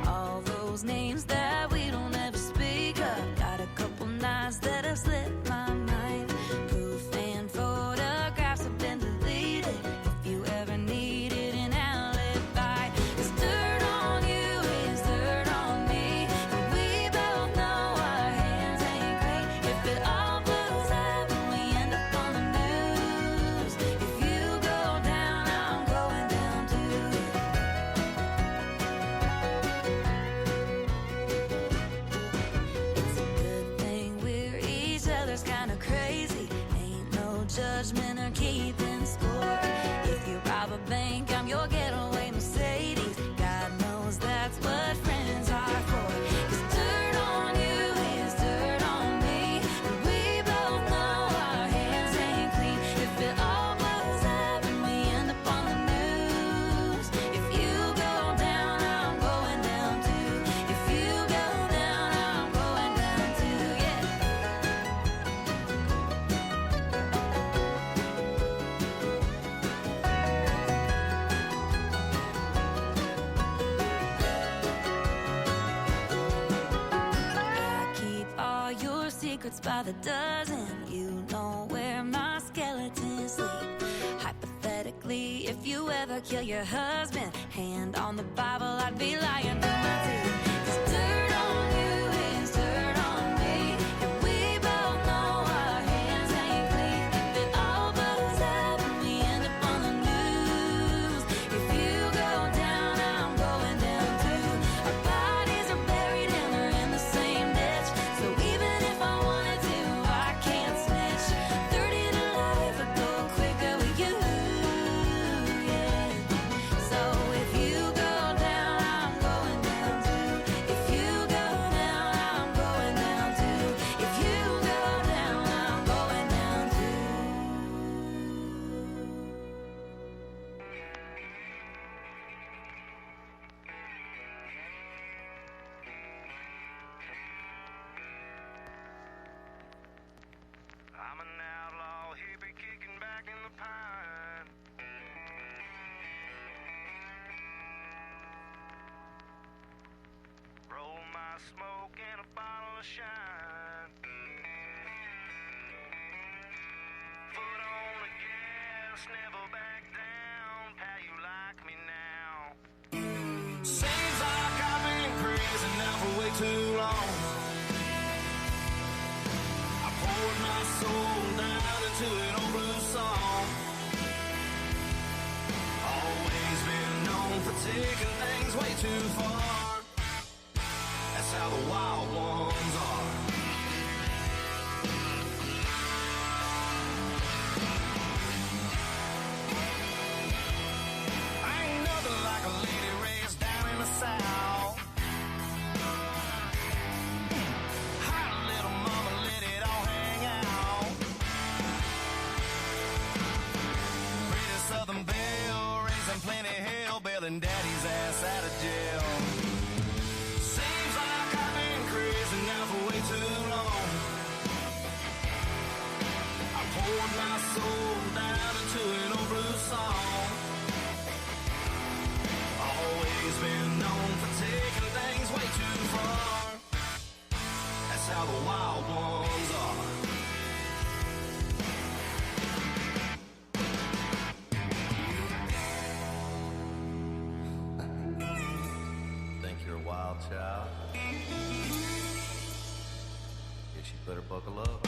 All those names that we don't ever speak of. Got a couple nights that have slipped my mind. Proof and photographs have been deleted. If you ever needed an alibi, it's dirt on you, it's dirt on me. And we both know our hands ain't clean. If it all blows up and we end up on the news, if you go down, I'm going down too. It's a good thing we're each other's kind of crazy. Ain't no judgment or keeping score. If you rob a bank, I'm your getaway Mercedes. God knows that's what friends are for. It's dirt on you, it's dirt on me. And we both know our hands ain't clean. If it all blows up and we end up on the news, if you go down, I'm going down too. If you go down, I'm going down too, yeah. I keep all your secrets by the dozen. You know where my skeletons sleep. Hypothetically, if you ever kill your husband, hand on the Bible, I'd be lying through my teeth. 'Cause dirt on you is dirt on me. And we both know our hands ain't clean. If it all blows up and we end up on the news, if you go down, I'm going down bottle shine. Foot on the gas, never back down. How you like me now? Seems like I've been crazy now for way too long. I poured my soul down into an old blue song. Always been known for taking things way too far. That's how the wild ones are. Ain't nothing like a lady raised down in the South. Hot little mama, let it all hang out. Pretty Southern belle, raising plenty hell, bailing daddy's ass out of jail. Seems like I've been crazy now for way too long. I poured my soul down into an old blue song. Always been known for taking things way too far. That's how the wild ones are. Think you're a wild child? Guess you better buckle up.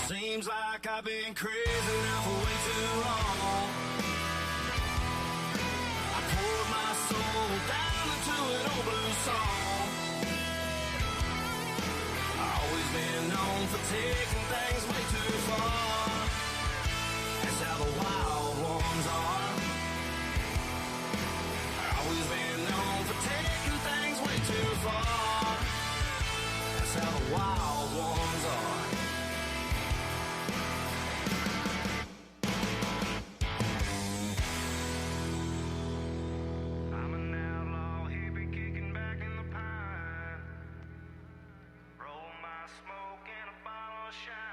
Seems like I've been crazy now for way too long. I poured my soul down into an old blue song. I've always been known for taking things way too far. That's how the wild ones are. I've always been known for taking things way too far. That's how the wild ones are. I'm an outlaw hippie kicking back in the pine. Roll my smoke in a bottle of shine.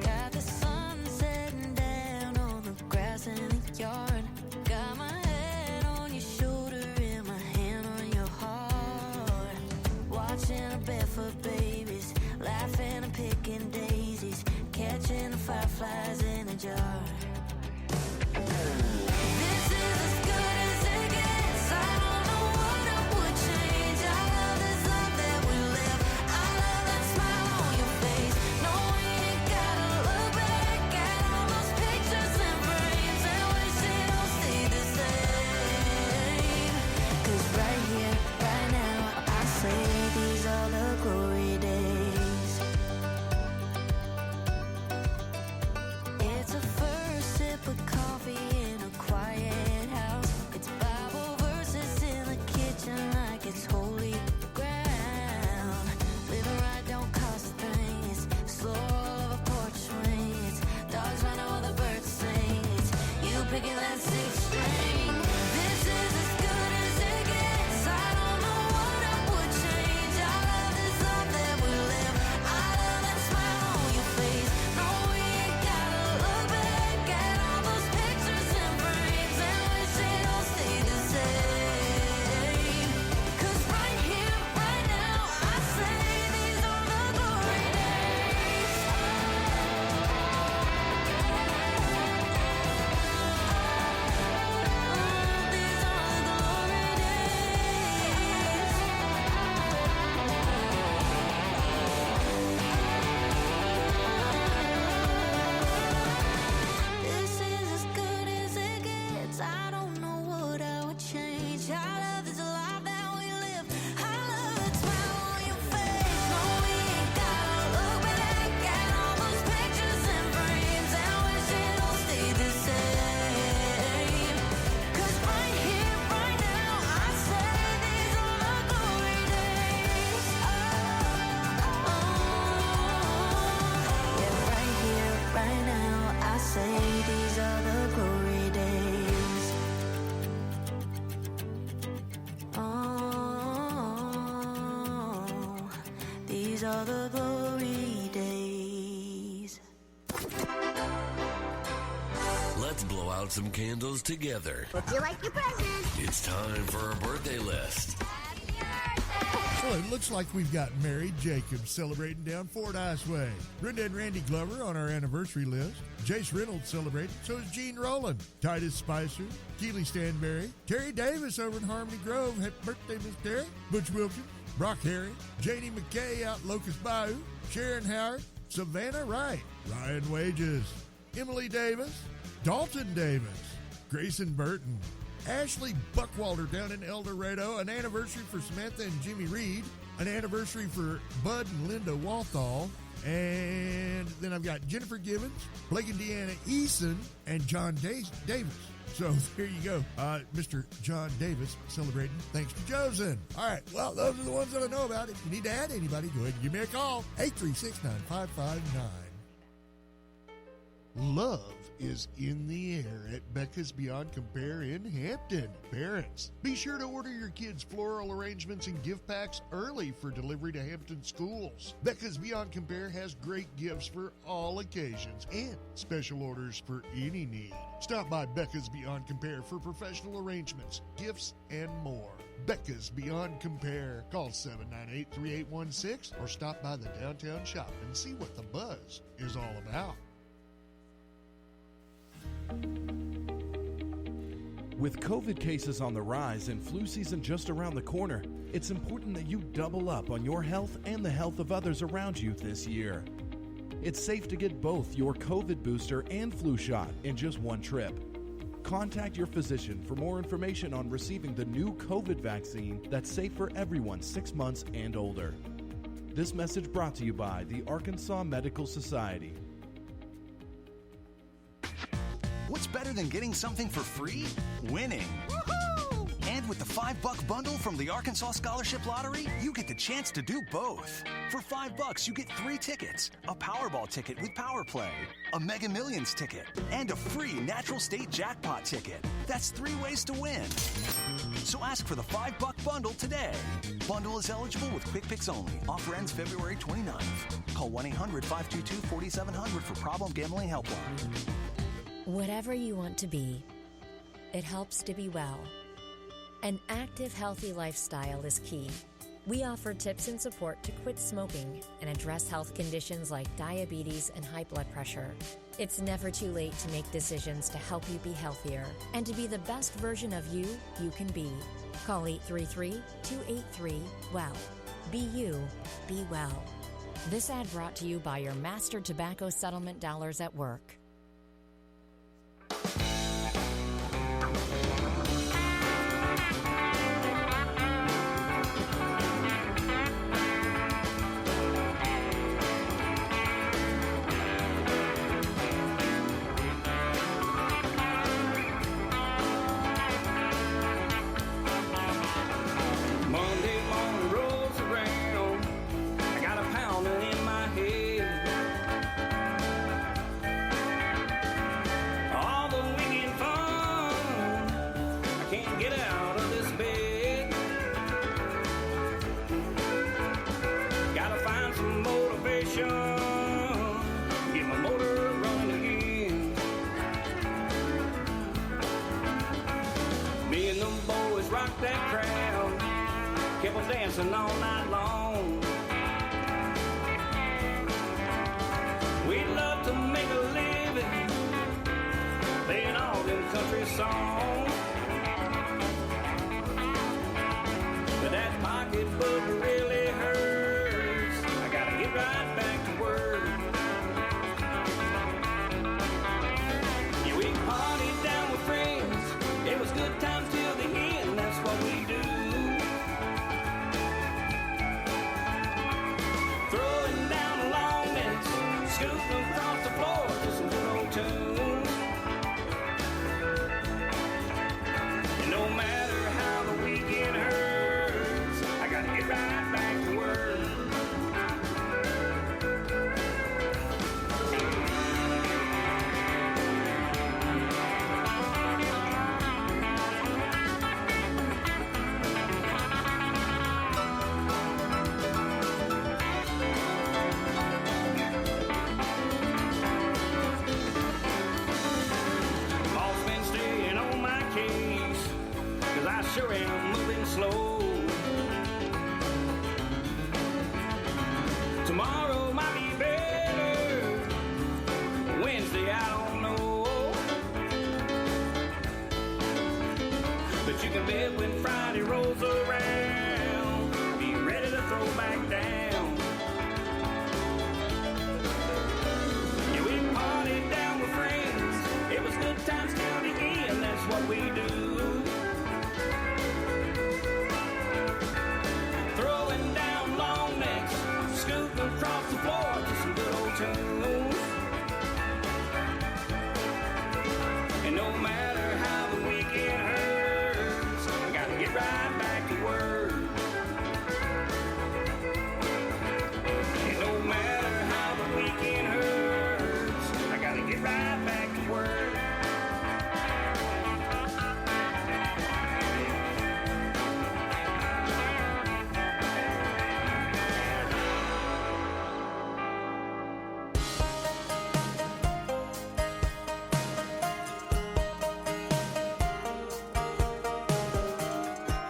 Got the sun setting down on the grass in the yard. Got my head on your shoulder and my hand on your heart. Watching the barefoot babies, laughing and picking daisies, catching the fireflies in a jar. This is as good as it gets. I don't know what I would change. I love this life that we live. I love that smile on your face. Knowing you gotta look back at all those pictures and frames and wish it all stayed the same. 'Cause right here, right now, I say these are the glory days. It's a first These are the glory days. Let's blow out some candles together. Would you like your present? It's time for a birthday list. Well, it looks like we've got Mary Jacobs celebrating down Fordyce Way. Brenda and Randy Glover on our anniversary list. Jace Reynolds celebrating. So is Gene Rowland. Titus Spicer. Keely Stanberry. Terry Davis over in Harmony Grove. Happy birthday, Miss Terry. Butch Wilkins. Brock Harry. Janie McKay out Locust Bayou. Sharon Howard. Savannah Wright. Ryan Wages. Emily Davis. Dalton Davis. Grayson Burton. Ashley Buckwalter down in El Dorado. An anniversary for Samantha and Jimmy Reed. An anniversary for Bud and Linda Walthall. And then I've got Jennifer Gibbons, Blake and Deanna Eason, and John Davis. So there you go. Mr. John Davis celebrating thanks to Josen. All right, well, those are the ones that I know about. If you need to add anybody, go ahead and give me a call. 836-9559. Love is in the air at Becca's Beyond Compare in Hampton. Parents, be sure to order your kids' floral arrangements and gift packs early for delivery to Hampton schools. Becca's Beyond Compare has great gifts for all occasions and special orders for any need. Stop by Becca's Beyond Compare for professional arrangements, gifts, and more. Becca's Beyond Compare. Call 798-3816 or stop by the downtown shop and see what the buzz is all about. With COVID cases on the rise and flu season just around the corner, it's important that you double up on your health and the health of others around you this year. It's safe to get both your COVID booster and flu shot in just one trip. Contact your physician for more information on receiving the new COVID vaccine that's safe for everyone 6 months and older. This message brought to you by the Arkansas Medical Society. What's better than getting something for free? Winning. Woohoo! And with the $5 bundle from the Arkansas Scholarship Lottery, you get the chance to do both. For $5, you get 3 tickets, a Powerball ticket with Power Play, a Mega Millions ticket, and a free Natural State Jackpot ticket. That's 3 ways to win. So ask for the $5 bundle today. Bundle is eligible with Quick Picks only. Offer ends February 29th. Call 1-800-522-4700 for Problem Gambling Helpline. Whatever you want to be, it helps to be well. An active, healthy lifestyle is key. We offer tips and support to quit smoking and address health conditions like diabetes and high blood pressure. It's never too late to make decisions to help you be healthier and to be the best version of you can be. Call 833-283-WELL. Be you, be well. This ad brought to you by your master tobacco settlement dollars at work. Dancing all night long. We love to make a living playing all them country songs. But that pocketbook really hurts. I gotta get right back to work. Yeah, we partied down with friends. It was good times till the end. That's what we do. Scooting across the floor to some good old tunes. And no matter how the weekend hurts, I gotta get right slow. Tomorrow might be better. Wednesday, I don't know. But you can bet when Friday rolls around, be ready to throw back down. Yeah, we partied down with friends. It was good times till the end, that's what we do. Throwing down long necks, scooting across the floor to some good old tunes. And no matter how the weekend hurts, I gotta get right back to work. And no matter how the weekend hurts, I gotta get right back to work.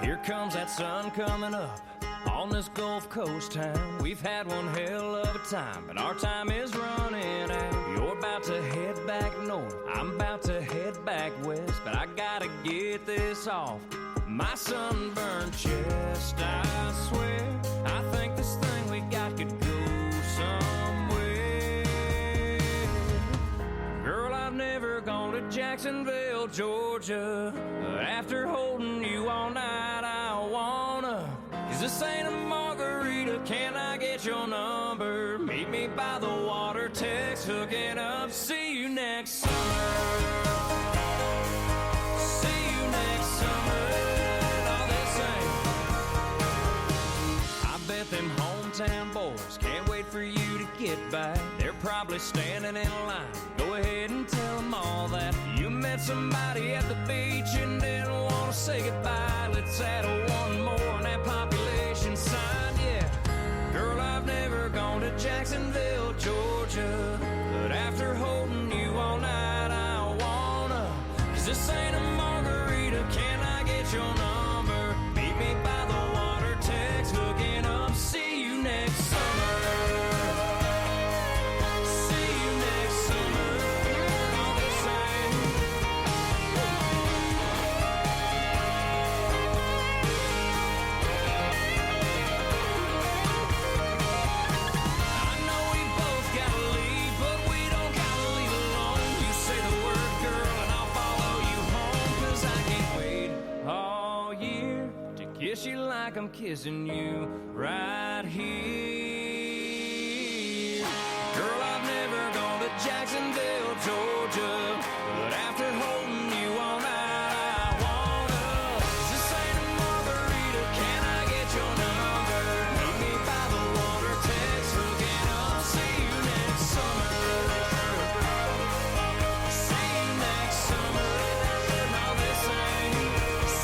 Here comes that sun coming up on this Gulf Coast town. We've had one hell of a time, but our time is running out. You're about to head back north, I'm about to head back west, but I gotta get this off my sunburned chest. I swear, I think this thing we got could go somewhere. Girl, I've never gone to Jacksonville, Georgia. After holding you all night, I wanna. Is this ain't a margarita? Can I get your number? Meet me by the water, text, hooking up. See you next summer. See you next summer. All this ain't. I bet them hometown boys can't wait for you to get back. They're probably standing in line. Go ahead and tell them all that you met somebody at the beach and didn't want to say goodbye. Let's add one more on that population sign, yeah. Girl, I've never gone to Jacksonville, Georgia, but after holding you all night, I wanna. 'Cause this ain't a margarita, can I get your number? Meet me by the water, text, hooking up. See you next summer. See you next summer. All the same. I know we both gotta leave, but we don't gotta leave alone. You say the word, girl, and I'll follow you home. 'Cause I can't wait all year to kiss you like I'm kissing you right here. Girl, I've never gone to Jacksonville, Georgia, but after holding you all night, I wanna. 'Cause this ain't a margarita, can I get your number? Meet me by the water, text, hooking up. See you next summer. See you next summer. Now this ain't.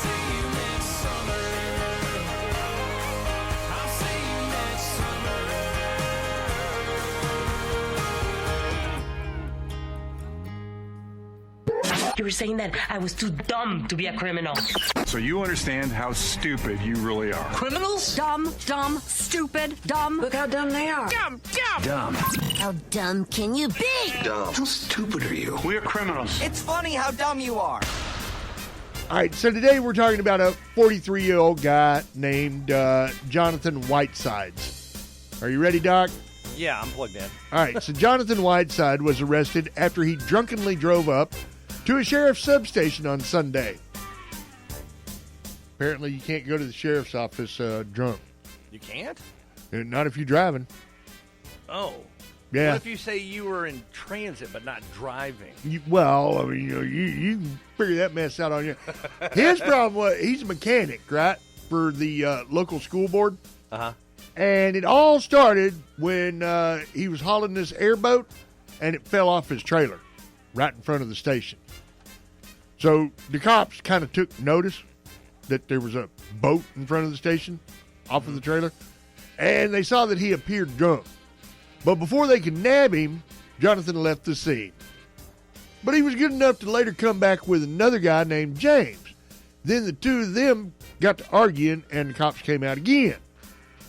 See you next summer. I'll see you next summer. You were saying that I was too dumb to be a criminal. So you understand how stupid you really are. Criminals? Dumb, stupid, dumb. Look how dumb they are. Dumb. Dumb. How dumb can you be? Dumb. How stupid are you? We are criminals. It's funny how dumb you are. All right, so today we're talking about a 43-year-old guy named Jonathan Whitesides. Are you ready, Doc? Yeah, I'm plugged in. All right, so Jonathan Whiteside was arrested after he drunkenly drove up to a sheriff's substation on Sunday. Apparently, you can't go to the sheriff's office drunk. You can't? Not if you're driving. Oh. Yeah. What if you say you were in transit but not driving? Well, I mean, you can figure that mess out on you. His problem was he's a mechanic, right, for the local school board. Uh-huh. And it all started when he was hauling this airboat, and it fell off his trailer right in front of the station. So the cops kind of took notice that there was a boat in front of the station off of the trailer, and they saw that he appeared drunk. But before they could nab him, Jonathan left the scene. But he was good enough to later come back with another guy named James. Then the two of them got to arguing, and the cops came out again.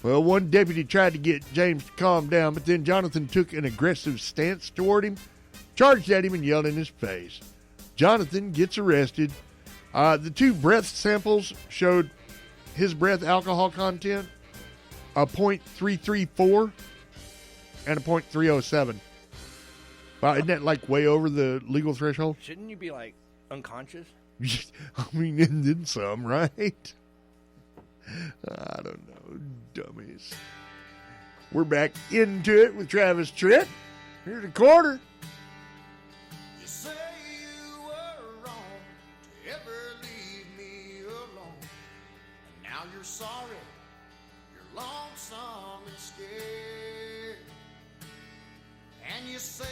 Well, one deputy tried to get James to calm down, but then Jonathan took an aggressive stance toward him, charged at him, and yelled in his face. Jonathan gets arrested. The two breath samples showed his breath alcohol content, a .334 and a .307. Wow, isn't that like way over the legal threshold? Shouldn't you be like unconscious? I mean, and then some, right? I don't know, dummies. We're back into it with Travis Tritt. Here's a quarter. You say you were wrong to ever leave me alone, and now you're sorry, you're lonesome and scared, and you say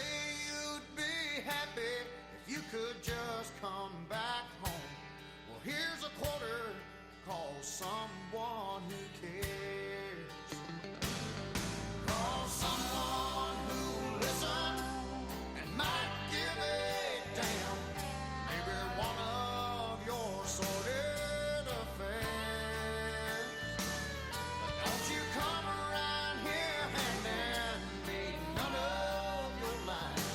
you'd be happy if you could just come back home. Well, here's a quarter, call someone who cares. Call someone who'll listen and might give a damn. Maybe one of your sordid affairs. But don't you come around here handing me none of your lies.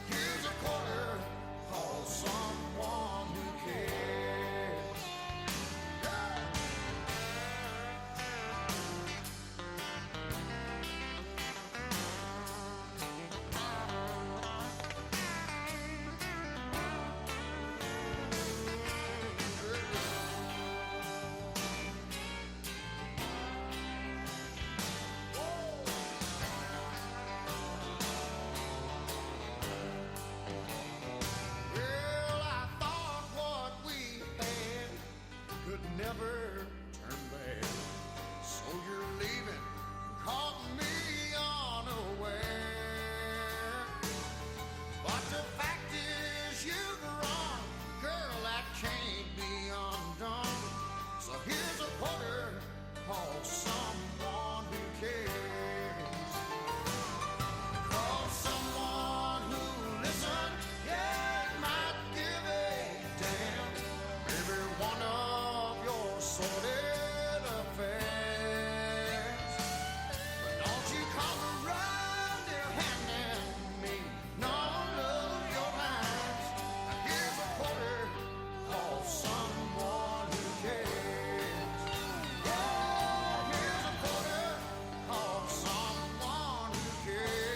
Here's a quarter, call someone who cares. Well, I thought what we had could never turn bad. So you're leaving, caught me unaware. But the fact is you've run, girl, that can't be undone. So here's a quarter, call someone who cares. Call someone who'll listen, yeah, might give a damn. Maybe one of your sordid affairs. But don't you come around here handing me none of your lies. Now here's a quarter, call someone who cares. Yeah, here's a quarter, call someone who cares.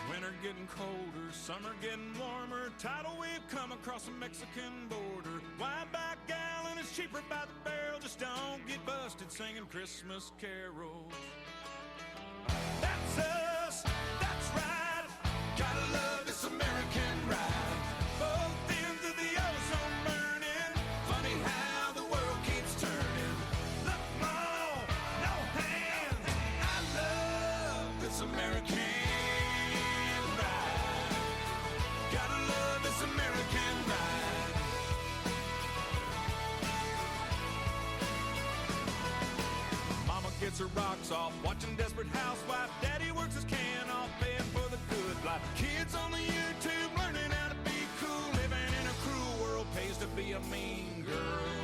Winter getting colder, summer getting warmer. Tidal wave come across the Mexican border. Wide back gallon is cheaper by the barrel. Just don't get busted singing Christmas carols. That's us, that's right. Gotta love this American ride. Both ends of the ozone burning. Funny how the world keeps turning. Look, Mom, no hands. I love this American ride. Gotta love this American ride. Mama gets her rocks off, watching Desperate Housewife. Daddy works his can off, paying for the good life. Kids on the YouTube learning how to be cool. Living in a cruel world pays to be a mean girl.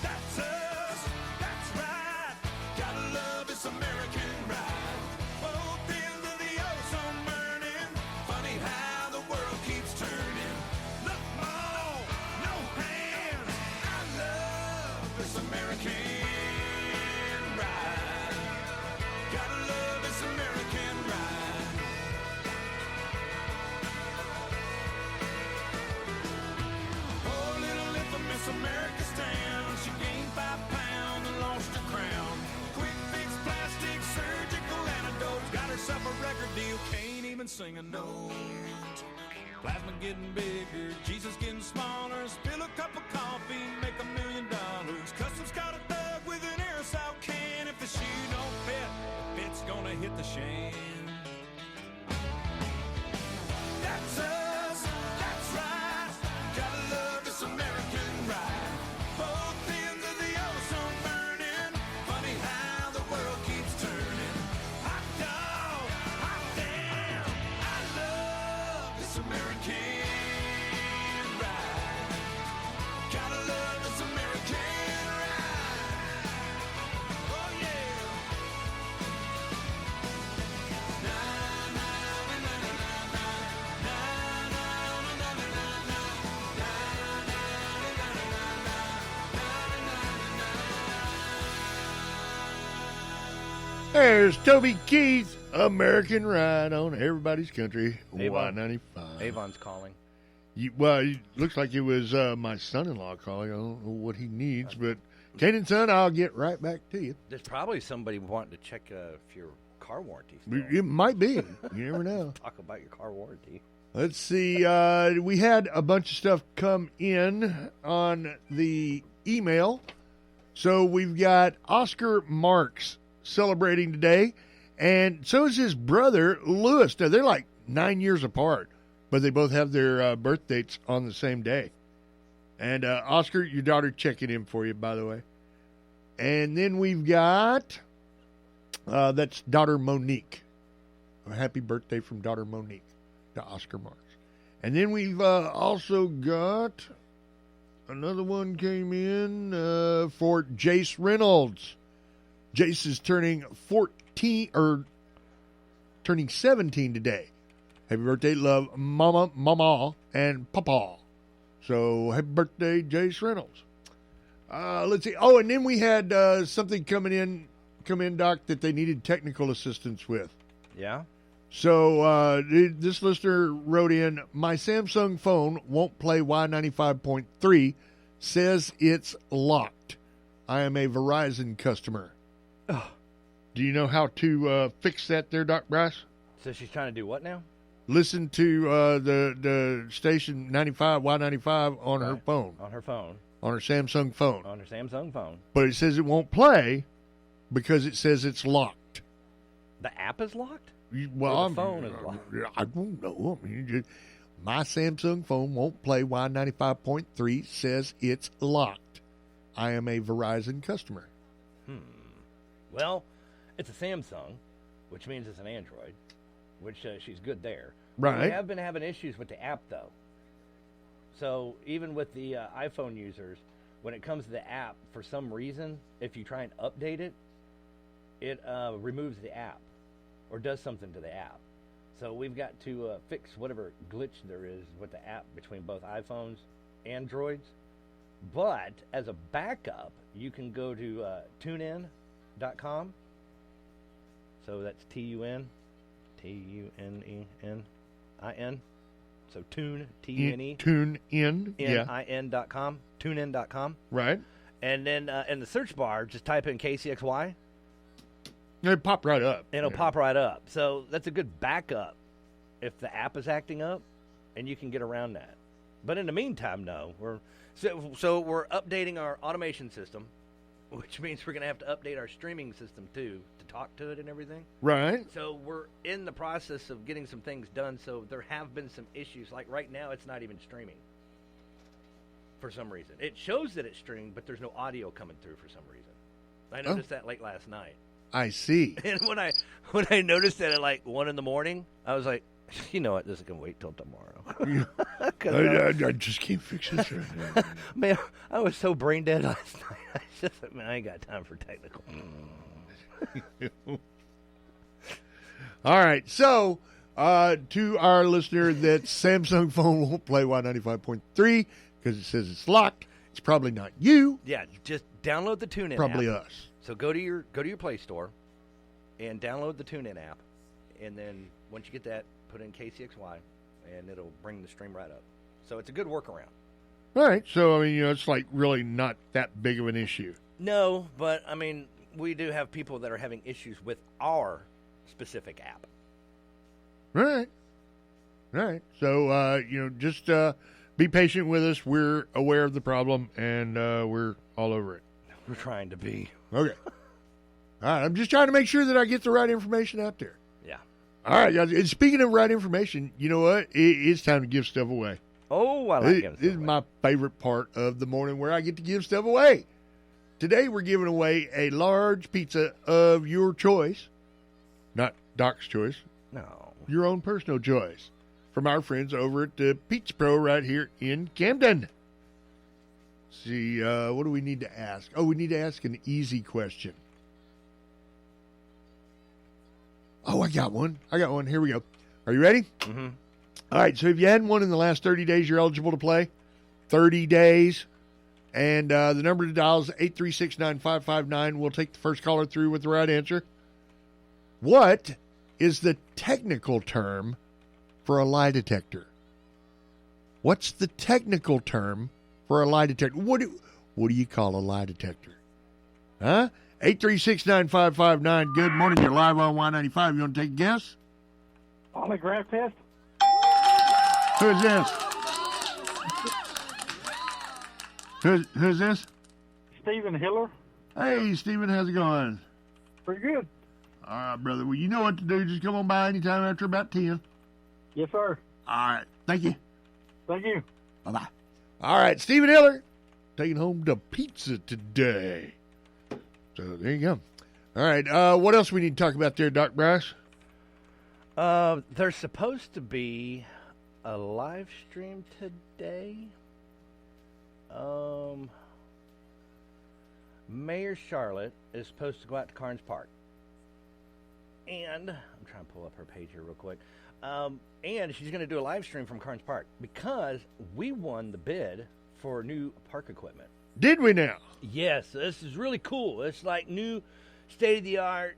That's us, that's right. Gotta love this American ride. Both ends of the ozone burning. Funny how the world keeps turning. Look, Mom, no hands. I love this American ride. Gotta love this American ride. Poor little infamous America stand. She gained 5 pounds and lost her crown. Quick fix, plastic, surgical antidotes. Got herself a record deal, can't even sing a note. Plasma getting bigger, Jesus getting smaller. Spill a cup of coffee, make $1 million. Customs caught a thug with an aerosol can. If the shoe don't fit, the fit's gonna hit the shan. That's us. There's Toby Keith, American Ride on Everybody's Country, Y95. Avon's calling. Well, it looks like it was my son-in-law calling. I don't know what he needs, but Kane and Son, I'll get right back to you. There's probably somebody wanting to check if your car warranty. It might be. You never know. Talk about your car warranty. Let's see. We had a bunch of stuff come in on the email. So we've got Oscar Marks celebrating today, and so is his brother, Lewis. Now, they're like 9 years apart, but they both have their birth dates on the same day. And Oscar, your daughter checking in for you, by the way. And then we've got, that's daughter Monique. A happy birthday from daughter Monique to Oscar Marks. And then we've also got another one came in for Jace Reynolds. Jace is turning 17 today. Happy birthday, love, Mama, and Papa. So happy birthday, Jace Reynolds. Let's see. Oh, and then we had something come in, Doc, that they needed technical assistance with. Yeah. So this listener wrote in, my Samsung phone won't play Y95.3, says it's locked. I am a Verizon customer. Oh. Do you know how to fix that there, Doc Bryce? So she's trying to do what now? Listen to the station 95, Y95 on her phone. On her phone. On her Samsung phone. On her Samsung phone. But it says it won't play because it says it's locked. The app is locked? Well, the phone is locked. I don't know. I mean, my Samsung phone won't play Y95.3, says it's locked. I am a Verizon customer. Well, it's a Samsung, which means it's an Android, which she's good there. Right. We have been having issues with the app, though. So even with the iPhone users, when it comes to the app, for some reason, if you try and update it, it removes the app or does something to the app. So we've got to fix whatever glitch there is with the app between both iPhones, Androids. But as a backup, you can go to TuneIn.com. So that's TUNENIN. So Tune, T-U-N-E. TuneIn. N-I-N.com. TuneIn.com. Right. And then in the search bar, just type in KCXY. It'll pop right up. It'll pop right up. So that's a good backup if the app is acting up, and you can get around that. But in the meantime, no. We're updating our automation system, which means we're going to have to update our streaming system, too, to talk to it and everything. Right. So we're in the process of getting some things done. So there have been some issues. Like right now, it's not even streaming for some reason. It shows that it's streaming, but there's no audio coming through for some reason. I noticed that late last night. I see. And when I noticed that at like 1 a.m, I was like, you know what, this can wait till tomorrow. I just can't fix this right now. Man, I was so brain dead last night. I just like, man, I ain't got time for technical. All right, so to our listener that Samsung phone won't play Y95.3 because it says it's locked, it's probably not you. Yeah, just download the TuneIn app. Probably us. So go to your Play Store and download the TuneIn app, and then once you get that, put in KCXY, and it'll bring the stream right up. So it's a good workaround. All right, so I mean, it's like really not that big of an issue. No, but I mean, we do have people that are having issues with our specific app. Right. So just be patient with us. We're aware of the problem, and we're all over it. We're trying to be. Okay. All right. I'm just trying to make sure that I get the right information out there. Yeah. All right, guys. And speaking of right information, you know what? It's time to give stuff away. Oh, I like it. This is my favorite part of the morning where I get to give stuff away. Today, we're giving away a large pizza of your choice. Not Doc's choice. No. Your own personal choice. From our friends over at the Pizza Pro right here in Camden. See, what do we need to ask? Oh, we need to ask an easy question. Oh, I got one. Here we go. Are you ready? Mm-hmm. All right, so if you hadn't won in the last 30 days, you're eligible to play. 30 days. And the number to dial is 836-9559. We'll take the first caller through with the right answer. What is the technical term for a lie detector? What's the technical term for a lie detector? What do you call a lie detector? Huh? 836-9559. Good morning. You're live on Y95. You want to take a guess? Polygraph test? Who's this? Who's this? Stephen Hiller. Hey, Stephen, how's it going? Pretty good. All right, brother. Well, you know what to do. Just come on by anytime after about 10. Yes, sir. All right. Thank you. Thank you. Bye-bye. All right, Stephen Hiller taking home the pizza today. So there you go. All right. What else we need to talk about there, Doc Bryce? There's supposed to be a live stream today. Mayor Charlotte is supposed to go out to Carnes Park. And I'm trying to pull up her page here real quick. And she's going to do a live stream from Carnes Park because we won the bid for new park equipment. Did we now? Yes, this is really cool. It's like new, state-of-the-art,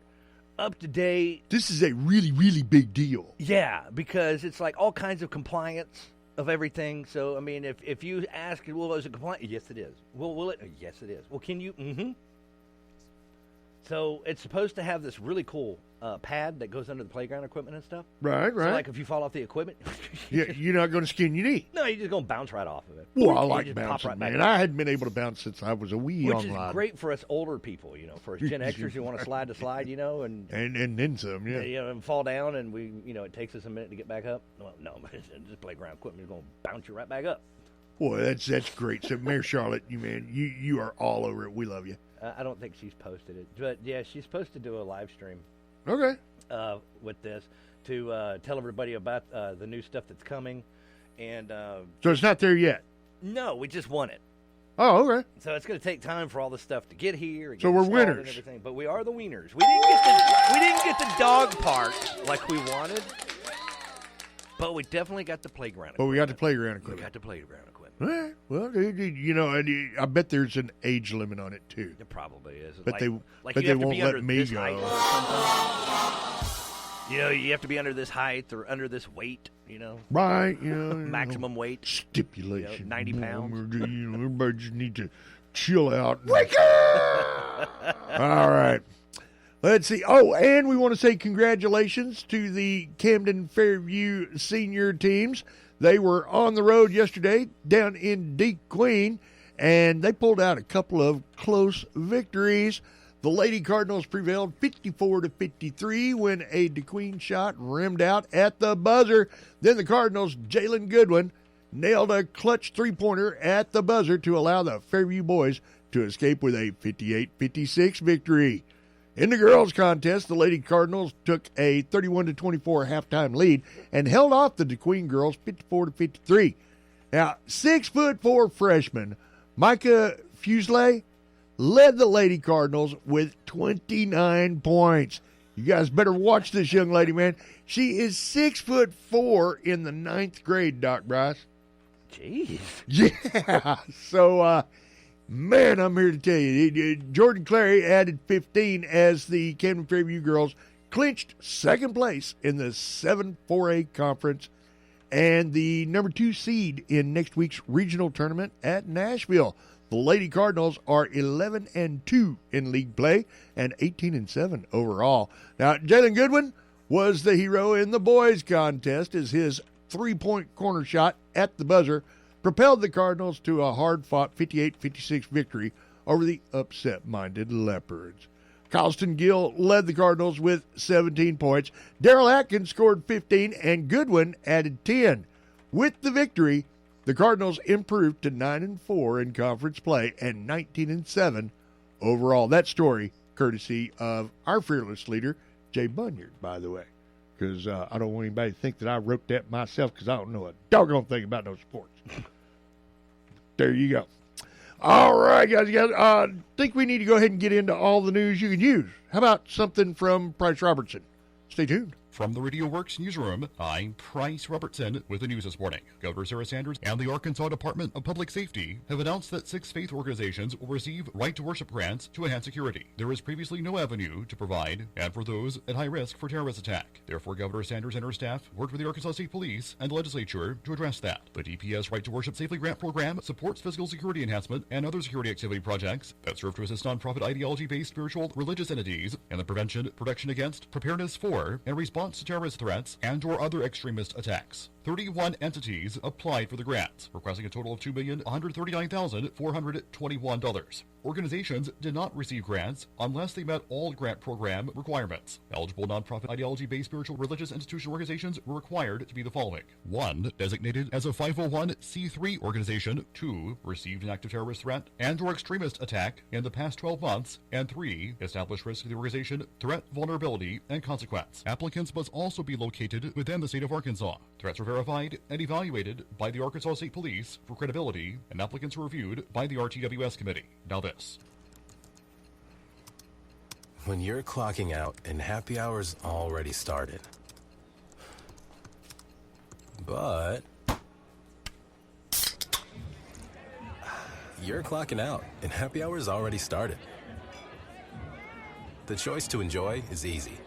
up-to-date. This is a really, really big deal. Yeah, because it's like all kinds of compliance of everything. So, I mean, if you ask, well, is it compliant? Yes, it is. Well, will it? Yes, it is. Well, can you? Mm-hmm. So it's supposed to have this really cool pad that goes under the playground equipment and stuff. Right. So like if you fall off the equipment. Yeah, you're not going to skin your knee. No, you're just going to bounce right off of it. Well, I You like just bouncing, pop right man. back I hadn't been able to bounce since I was a wee Which young is lad. great for us older people, for us Gen Xers who want to slide to slide, and then some, yeah. And fall down, and it takes us a minute to get back up. Well, no, this playground equipment is going to bounce you right back up. Boy, that's great. So, Mayor Charlotte, you are all over it. We love you. I don't think she's posted it, but yeah, she's supposed to do a live stream. Okay. With this to tell everybody about the new stuff that's coming, and so it's not there yet. No, we just won it. Oh, okay. So it's going to take time for all this stuff to get here. And so get we're installed winners. and everything, but we are the wieners. We didn't get the dog park like we wanted, but we definitely got the playground. But we got the playground equipment. We got the playground equipment. Well, I bet there's an age limit on it too. It probably is. But they you they have to won't be let under me this go. Height. You have to be under this height or under this weight. Right. Maximum weight. Stipulation. 90 pounds. Everybody just need to chill out. Wake up! All right. Let's see. Oh, and we want to say congratulations to the Camden Fairview senior teams. They were on the road yesterday down in DeQueen, and they pulled out a couple of close victories. The Lady Cardinals prevailed 54-53 when a DeQueen shot rimmed out at the buzzer. Then the Cardinals' Jalen Goodwin nailed a clutch three-pointer at the buzzer to allow the Fairview boys to escape with a 58-56 victory. In the girls' contest, the Lady Cardinals took a 31-24 halftime lead and held off the DeQueen girls 54-53. Now, 6'4" freshman Micah Fuseli led the Lady Cardinals with 29 points. You guys better watch this young lady, man. She is 6'4" in the 9th grade, Doc Bryce. Jeez. Yeah. So, man, I'm here to tell you, Jordan Clary added 15 as the Camden Fairview girls clinched second place in the 7-4A conference and the number 2 seed in next week's regional tournament at Nashville. The Lady Cardinals are 11-2 in league play and 18-7 overall. Now, Jalen Goodwin was the hero in the boys' contest as his three-point corner shot at the buzzer propelled the Cardinals to a hard-fought 58-56 victory over the upset-minded Leopards. Carlston Gill led the Cardinals with 17 points. Darrell Atkins scored 15, and Goodwin added 10. With the victory, the Cardinals improved to 9-4 in conference play and 19-7 overall. That story courtesy of our fearless leader, Jay Bunyard, by the way, because I don't want anybody to think that I wrote that myself because I don't know a doggone thing about no sports. There you go. All right, guys. I think we need to go ahead and get into all the news you can use. How about something from Price Robertson? Stay tuned. From the Radio Works newsroom, I'm Price Robertson with the news this morning. Governor Sarah Sanders and the Arkansas Department of Public Safety have announced that 6 faith organizations will receive right-to-worship grants to enhance security. There was previously no avenue to provide, and for those at high risk for terrorist attack. Therefore, Governor Sanders and her staff worked with the Arkansas State Police and the legislature to address that. The DPS Right-to-Worship Safely Grant Program supports physical security enhancement and other security activity projects that serve to assist nonprofit ideology-based spiritual religious entities in the prevention, protection against, preparedness for, and response to terrorist threats and or other extremist attacks. 31 entities applied for the grants, requesting a total of $2,139,421. Organizations did not receive grants unless they met all grant program requirements. Eligible nonprofit ideology-based spiritual religious institutional organizations were required to be the following. 1. Designated as a 501c3 organization. 2. Received an active terrorist threat and or extremist attack in the past 12 months. And 3. Established risk to the organization, threat, vulnerability, and consequence. Applicants must also be located within the state of Arkansas. Threats are verified and evaluated by the Arkansas State Police for credibility, and applicants are reviewed by the RTWS committee. Now this. When you're clocking out and happy hour's already started. But you're clocking out and happy hour's already started. The choice to enjoy is easy.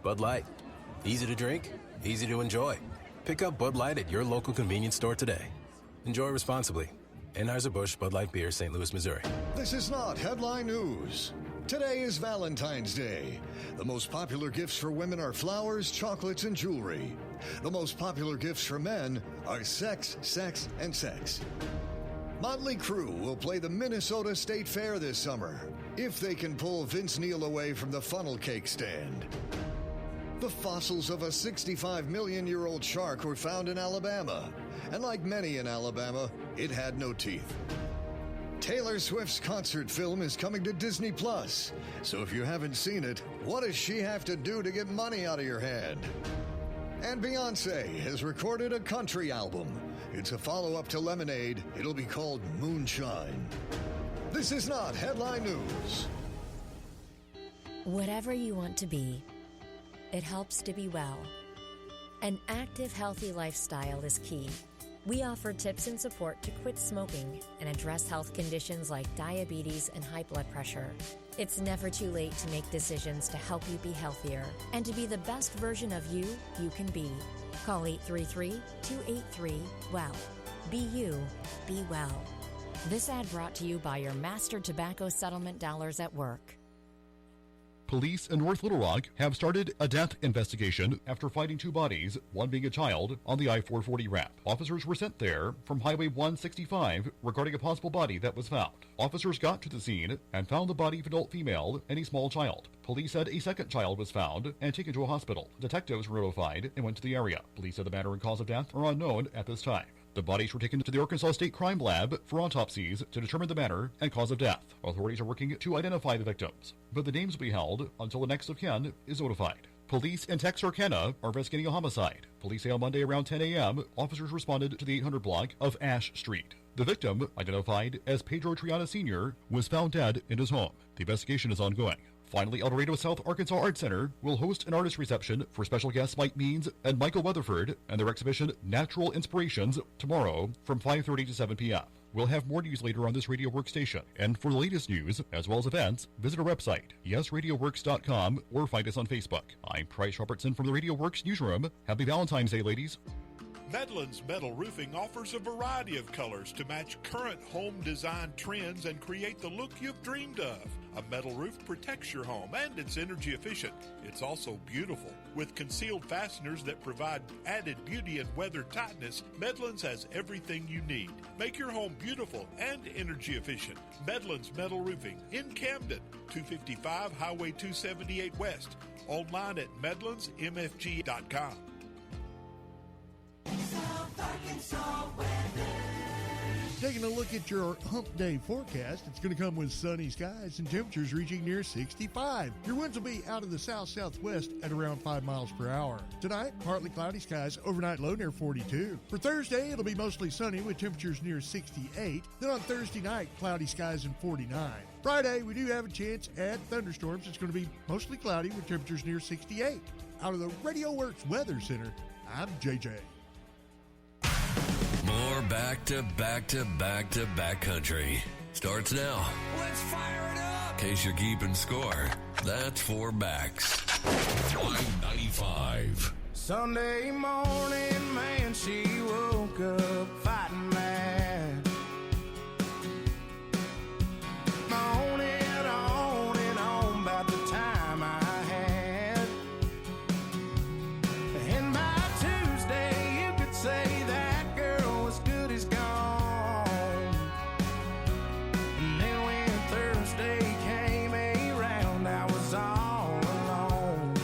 Bud Light. Easy to drink, easy to enjoy. Pick up Bud Light at your local convenience store today. Enjoy responsibly. Anheuser-Busch Bud Light Beer, St. Louis, Missouri. This is not headline news. Today is Valentine's Day. The most popular gifts for women are flowers, chocolates, and jewelry. The most popular gifts for men are sex, sex, and sex. Motley Crue will play the Minnesota State Fair this summer, if they can pull Vince Neil away from the funnel cake stand. The fossils of a 65-million-year-old shark were found in Alabama, and like many in Alabama, it had no teeth. Taylor Swift's concert film is coming to Disney+, so if you haven't seen it, what does she have to do to get money out of your hand? And Beyoncé has recorded a country album. It's a follow-up to Lemonade. It'll be called Moonshine. This is not headline news. Whatever you want to be, it helps to be well. An active, healthy lifestyle is key. We offer tips and support to quit smoking and address health conditions like diabetes and high blood pressure. It's never too late to make decisions to help you be healthier and to be the best version of you can be. Call 833-283-WELL. Be you, be well. This ad brought to you by your master tobacco settlement dollars at work. Police in North Little Rock have started a death investigation after finding 2 bodies, one being a child, on the I-440 ramp. Officers were sent there from Highway 165 regarding a possible body that was found. Officers got to the scene and found the body of an adult female and a small child. Police said a second child was found and taken to a hospital. Detectives were notified and went to the area. Police said the manner and cause of death are unknown at this time. The bodies were taken to the Arkansas State Crime Lab for autopsies to determine the manner and cause of death. Authorities are working to identify the victims, but the names will be held until the next of kin is notified. Police in Texarkana are investigating a homicide. Police say on Monday around 10 a.m., officers responded to the 800 block of Ash Street. The victim, identified as Pedro Triana Sr., was found dead in his home. The investigation is ongoing. Finally, El Dorado South Arkansas Art Center will host an artist reception for special guests Mike Means and Michael Weatherford and their exhibition Natural Inspirations tomorrow from 5:30 to 7 p.m. We'll have more news later on this radio workstation. And for the latest news, as well as events, visit our website, yesradioworks.com, or find us on Facebook. I'm Price Robertson from the Radio Works newsroom. Happy Valentine's Day, ladies. Medlin's Metal Roofing offers a variety of colors to match current home design trends and create the look you've dreamed of. A metal roof protects your home and it's energy efficient. It's also beautiful. With concealed fasteners that provide added beauty and weather tightness, Medlin's has everything you need. Make your home beautiful and energy efficient. Medlin's Metal Roofing in Camden, 255 Highway 278 West. Online at medlinsmfg.com. Taking a look at your hump day forecast, it's going to come with sunny skies and temperatures reaching near 65. Your winds will be out of the south-southwest at around 5 miles per hour. Tonight, partly cloudy skies, overnight low near 42. For Thursday, it'll be mostly sunny with temperatures near 68. Then on Thursday night, cloudy skies and 49. Friday, we do have a chance at thunderstorms. It's going to be mostly cloudy with temperatures near 68. out of the Radio Works Weather Center, I'm JJ. More back-to-back-to-back-to-back country starts now. Let's fire it up! In case you're keeping score, that's 4 backs. 195. Sunday morning, man, she woke up fighting mad. On and on about the time I had. And by Tuesday, you could say that girl was good as gone. And then when Thursday came around, I was all alone.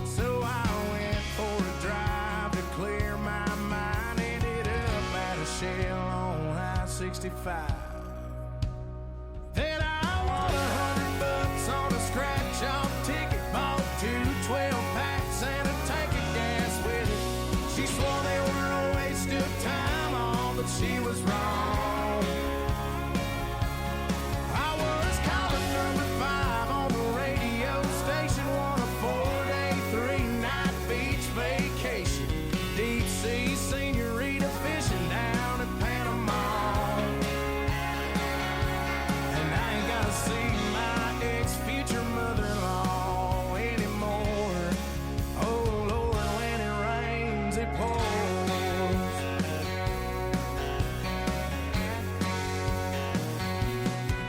So I went for a drive to clear my mind. Ended up at a shell on I-65. Then I won $100 on a scratch-off ticket. Bought 2 12-packs and a tank of gas with it. She swore they were a waste of time, all, but she was wrong. I was calling number 5 on the radio station, won a 4-day, 3-night beach vacation. Deep sea senorita fishing down in Panama. And I ain't gotta see my ex-future mother-in-law anymore. Oh Lord, when it rains, it pours.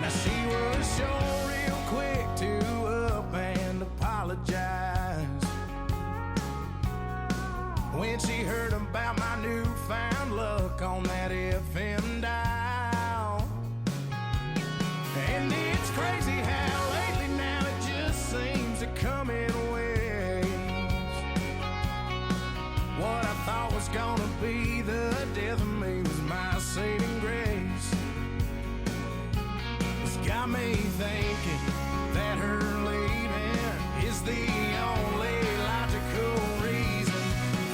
Now she was sure real quick to up and apologize when she heard about my newfound luck on that FM dial. And it's crazy how lately now it just seems to come in waves. What I thought was gonna be the death of me was my saving grace. It's got me thinking that her leaving is the only logical reason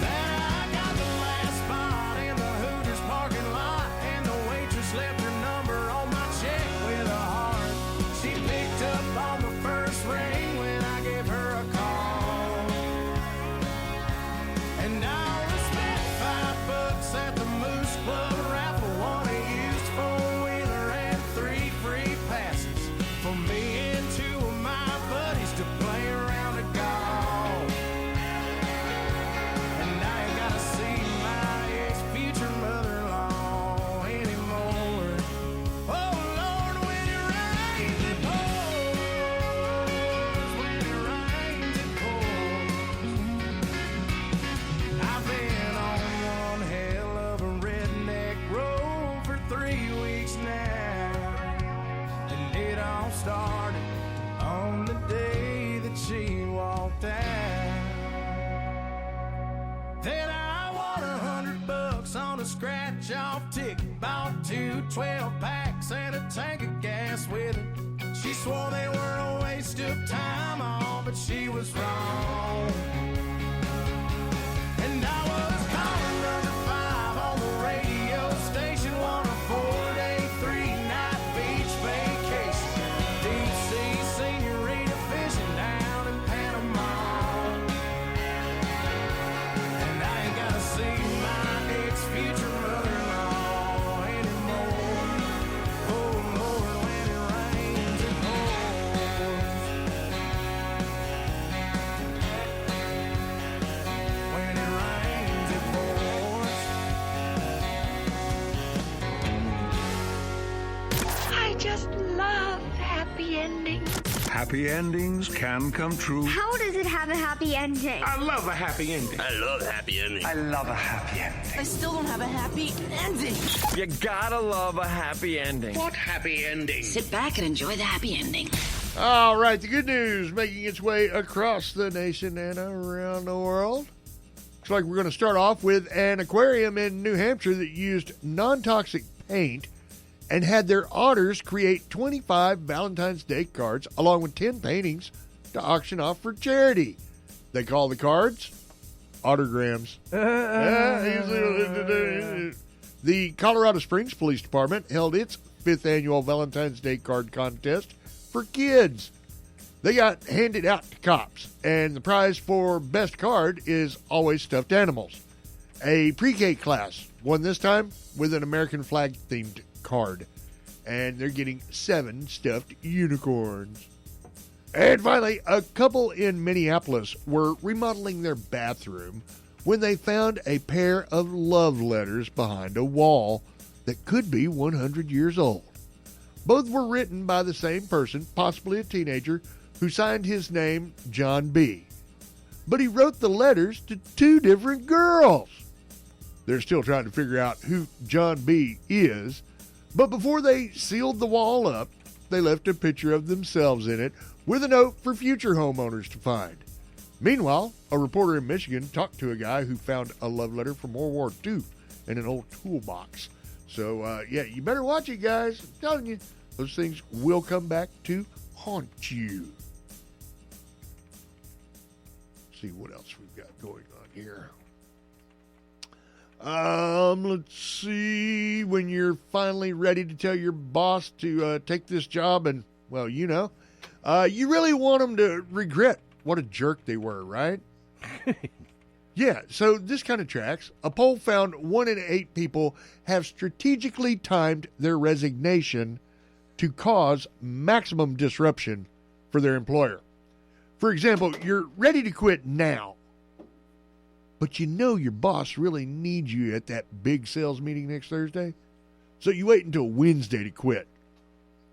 that I got the last spot in the Hooters parking lot, and the waitress left her number on my check with a heart. She picked up on the first ring when I gave her a call. And I only spent $5 at the Moose Club raffle, won a used 4-wheeler and 3 free passes for me and 2 of my buddies to play around the golf. And I ain't gotta see my ex-future mother-in-law anymore. Oh Lord, when it rains, it pours. When it rains, it pours. I've been on one hell of a redneck road for 3 weeks now. And it all started on the day that she walked out. Then I won $100 on a scratch-off ticket. Bought 2 12-packs and a tank of gas with it. She swore they were a waste of time, all, but she was wrong. And I was calling number 5 on the radio station, won a 4-day, 3-night beach vacation. Deep sea senorita fishing down in Panama. And I ain't gotta see my ex-future mother-in-law anymore. Oh Lord, when it rains, it pours. When it rains, it pours. I just love happy endings. Happy endings can come true. How does it have a happy ending? I love a happy ending. I love happy endings. I love a happy ending. I still don't have a happy ending. You gotta love a happy ending. What happy ending? Sit back and enjoy the happy ending. All right, the good news making its way across the nation and around the world. Looks like we're going to start off with an aquarium in New Hampshire that used non-toxic paint and had their otters create 25 Valentine's Day cards along with 10 paintings to auction off for charity. They call the cards autograms. The Colorado Springs Police Department held its 5th annual Valentine's Day card contest for kids. They got handed out to cops, and the prize for best card is always stuffed animals. A pre-K class won this time with an American flag-themed card, and they're getting 7 stuffed unicorns. And finally, a couple in Minneapolis were remodeling their bathroom when they found a pair of love letters behind a wall that could be 100 years old. Both were written by the same person, possibly a teenager, who signed his name John B. But he wrote the letters to 2 different girls. They're still trying to figure out who John B. is, but before they sealed the wall up, they left a picture of themselves in it with a note for future homeowners to find. Meanwhile, a reporter in Michigan talked to a guy who found a love letter from World War II in an old toolbox. So, yeah, you better watch it, guys. I'm telling you, those things will come back to haunt you. See what else we've got going on here. Let's see. When you're finally ready to tell your boss to take this job and, well, you really want them to regret what a jerk they were, right? Yeah, so this kind of tracks. A poll found 1 in 8 people have strategically timed their resignation to cause maximum disruption for their employer. For example, you're ready to quit now, but you know your boss really needs you at that big sales meeting next Thursday, so you wait until Wednesday to quit.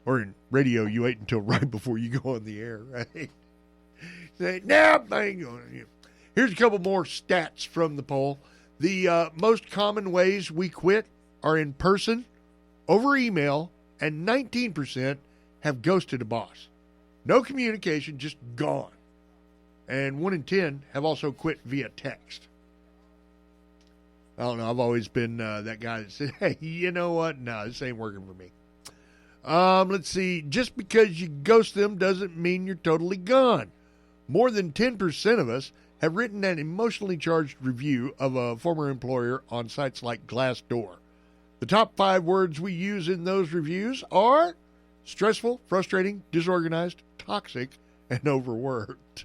Or in radio, you wait until right before you go on the air, right? Say, nah, I ain't going. Here's a couple more stats from the poll. The most common ways we quit are in person, over email, and 19% have ghosted a boss. No communication, just gone. And 1 in 10 have also quit via text. I don't know. I've always been that guy that said, hey, you know what? No, this ain't working for me. Let's see. Just because you ghost them doesn't mean you're totally gone. More than 10% of us have written an emotionally charged review of a former employer on sites like Glassdoor. The top 5 words we use in those reviews are stressful, frustrating, disorganized, toxic, and overworked.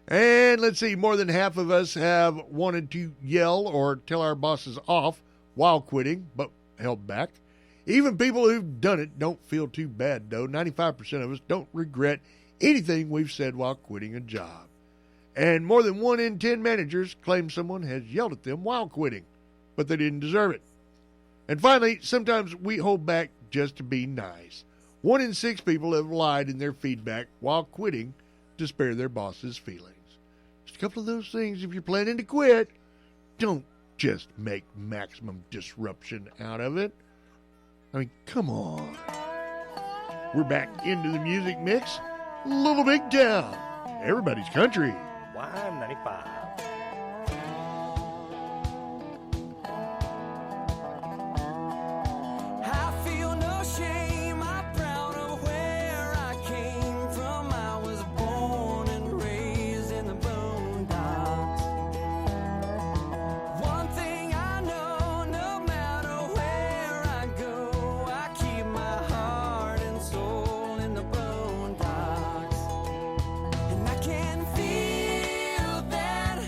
And let's see, more than half of us have wanted to yell or tell our bosses off while quitting, but held back. Even people who've done it don't feel too bad, though. 95% of us don't regret anything we've said while quitting a job. And more than 1 in 10 managers claim someone has yelled at them while quitting, but they didn't deserve it. And finally, sometimes we hold back just to be nice. 1 in 6 people have lied in their feedback while quitting to spare their boss's feelings. Just a couple of those things. If you're planning to quit, don't just make maximum disruption out of it. I mean, come on. We're back into the music mix. Little Big Town. Everybody's country. Y95. I feel no shame, I'm proud of where I came from. I was born and raised in the boondocks. One thing I know, no matter where I go, I keep my heart and soul in the boondocks. And I can feel that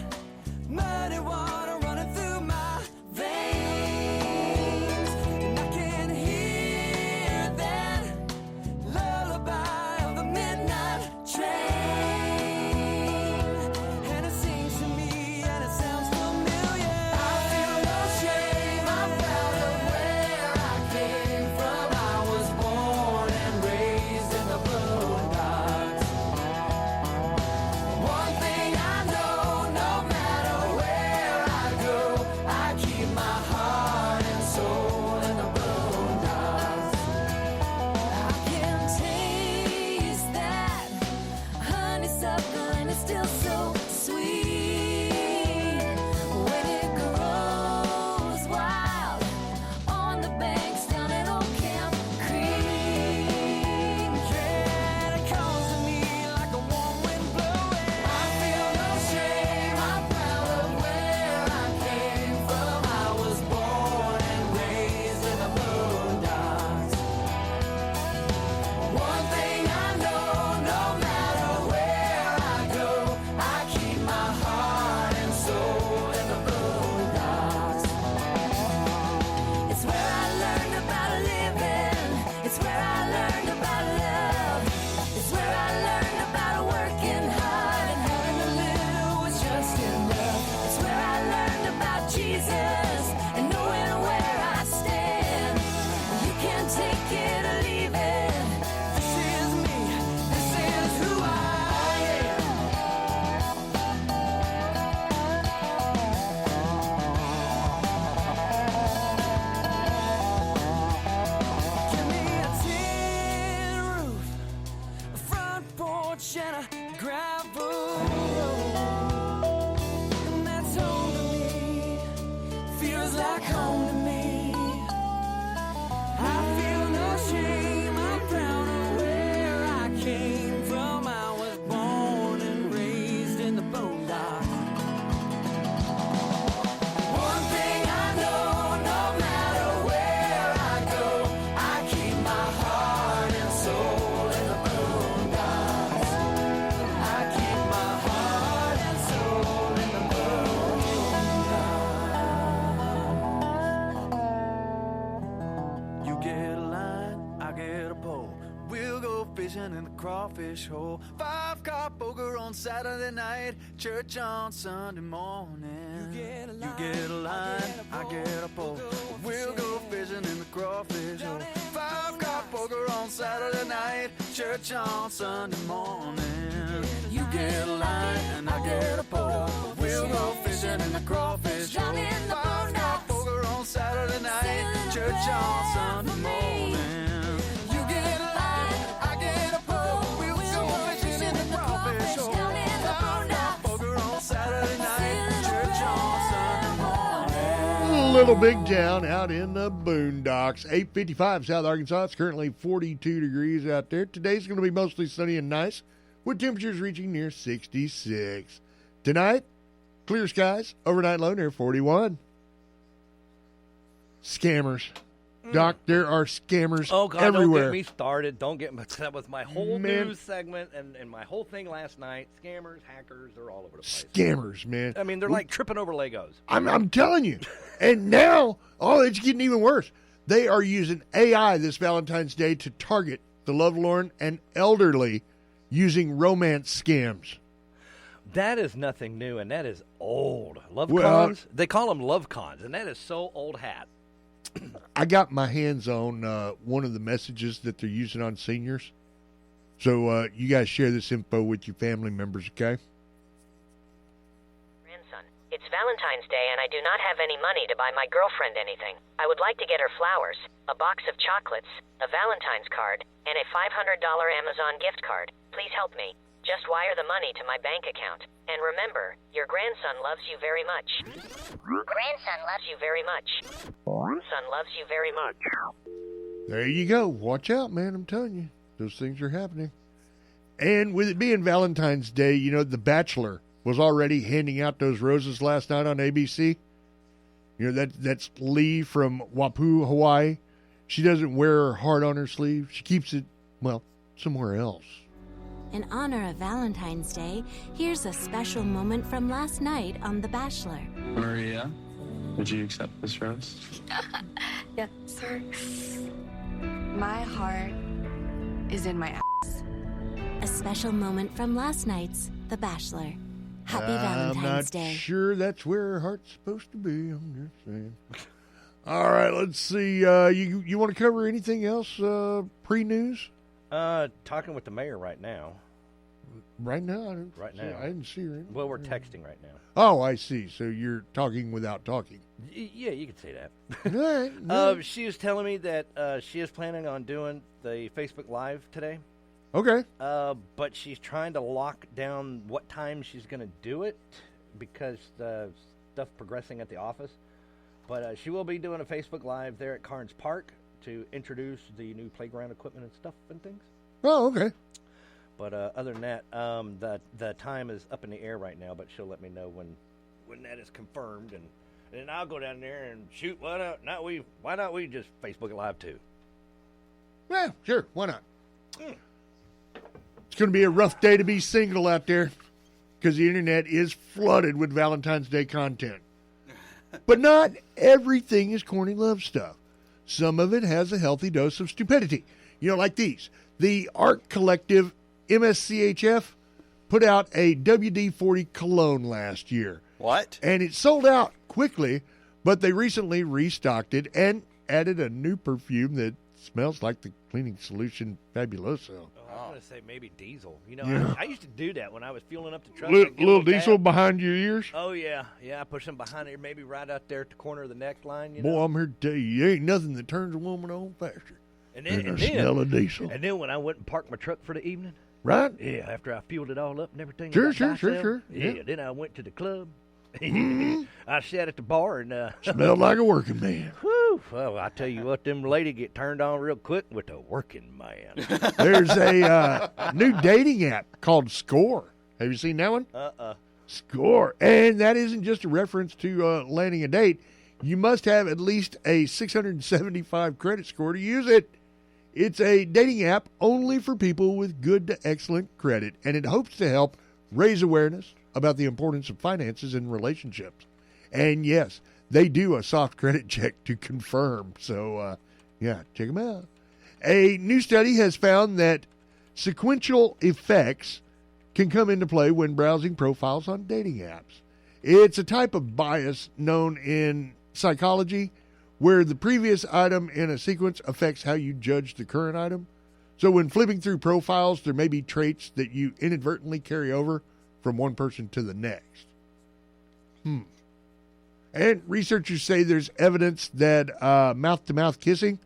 fishing in the crawfish hole. 5-card poker on Saturday night, church on Sunday morning. You get a line, I get a pole. We'll go fishing in the crawfish hole. 5-card poker on Saturday night, church on Sunday morning. You get a line and I get a pole. We'll go fishing in the crawfish hole. 5-card poker on Saturday night, church on Sunday morning. You get a line, I get a pole. We'll go fishing in the crawfish hole. 5-card poker on Saturday night, church on Sunday morning. Little big town out in the boondocks. 855 South Arkansas. It's currently 42 degrees out there. Today's going to be mostly sunny and nice, with temperatures reaching near 66. Tonight, clear skies, overnight low near 41. Scammers. Doc, there are scammers everywhere. Don't get me started. Don't get me upset with my whole news segment and my whole thing last night. Scammers, hackers, they're all over the place. Scammers, man. I mean, they're like tripping over Legos. I'm telling you. And now, it's getting even worse. They are using AI this Valentine's Day to target the lovelorn and elderly using romance scams. That is nothing new, and that is old. Love cons? They call them love cons, and that is so old hat. I got my hands on one of the messages that they're using on seniors. So you guys share this info with your family members, okay? Grandson, it's Valentine's Day and I do not have any money to buy my girlfriend anything. I would like to get her flowers, a box of chocolates, a Valentine's card, and a $500 Amazon gift card. Please help me. Just wire the money to my bank account. And remember, your grandson loves you very much. Grandson loves you very much. Son loves you very much. There you go. Watch out, man. I'm telling you. Those things are happening. And with it being Valentine's Day, The Bachelor was already handing out those roses last night on ABC. That's Lee from Waipu, Hawaii. She doesn't wear her heart on her sleeve. She keeps it, somewhere else. In honor of Valentine's Day, here's a special moment from last night on The Bachelor. Maria, would you accept this rose? Yes, sir. My heart is in my ass. A special moment from last night's The Bachelor. Happy Valentine's Day. I'm not sure that's where her heart's supposed to be. I'm just saying. All right, let's see. You want to cover anything else pre-news? Talking with the mayor right now. Right now? I didn't see her. Well, we're texting right now. Oh, I see. So you're talking without talking. Yeah, you could say that. All right. She was telling me that she is planning on doing the Facebook Live today. Okay. But she's trying to lock down what time she's going to do it because the stuff progressing at the office. But she will be doing a Facebook Live there at Carnes Park to introduce the new playground equipment and stuff and things. Oh, okay. But other than that, the time is up in the air right now. But she'll let me know when that is confirmed, and then I'll go down there and shoot. Why not we just Facebook Live too? Yeah, sure. Why not? It's going to be a rough day to be single out there because the internet is flooded with Valentine's Day content. But not everything is corny love stuff. Some of it has a healthy dose of stupidity. Like these. The art collective MSCHF put out a WD-40 cologne last year. What? And it sold out quickly, but they recently restocked it and added a new perfume that smells like the cleaning solution Fabuloso. I was going to say maybe diesel. I used to do that when I was fueling up the truck. Little diesel behind your ears? Oh, yeah. Yeah, I push them behind it, maybe right out there at the corner of the neckline. Boy, I'm here to tell you, there ain't nothing that turns a woman on faster than the smell of diesel. And then when I went and parked my truck for the evening. Right? Yeah, after I fueled it all up and everything. Sure. Yeah, then I went to the club. I sat at the bar and... smelled like a working man. Whew. Well, I tell you what, them ladies get turned on real quick with a working man. There's a new dating app called Score. Have you seen that one? Score. And that isn't just a reference to landing a date. You must have at least a 675 credit score to use it. It's a dating app only for people with good to excellent credit, and it hopes to help raise awareness about the importance of finances in relationships. And yes, they do a soft credit check to confirm. So, check them out. A new study has found that sequential effects can come into play when browsing profiles on dating apps. It's a type of bias known in psychology where the previous item in a sequence affects how you judge the current item. So when flipping through profiles, there may be traits that you inadvertently carry over from one person to the next. And researchers say there's evidence that mouth-to-mouth kissing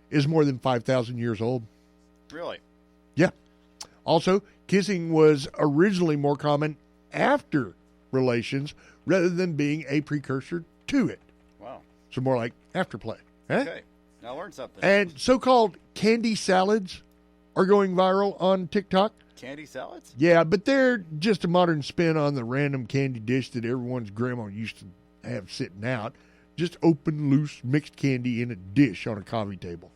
is more than 5,000 years old. Really? Yeah. Also, kissing was originally more common after relations rather than being a precursor to it. Wow. So more like afterplay. Eh? Okay. Now learn something. And so-called candy salads are going viral on TikTok. Candy salads? Yeah, but they're just a modern spin on the random candy dish that everyone's grandma used to have sitting out. Just open, loose, mixed candy in a dish on a coffee table.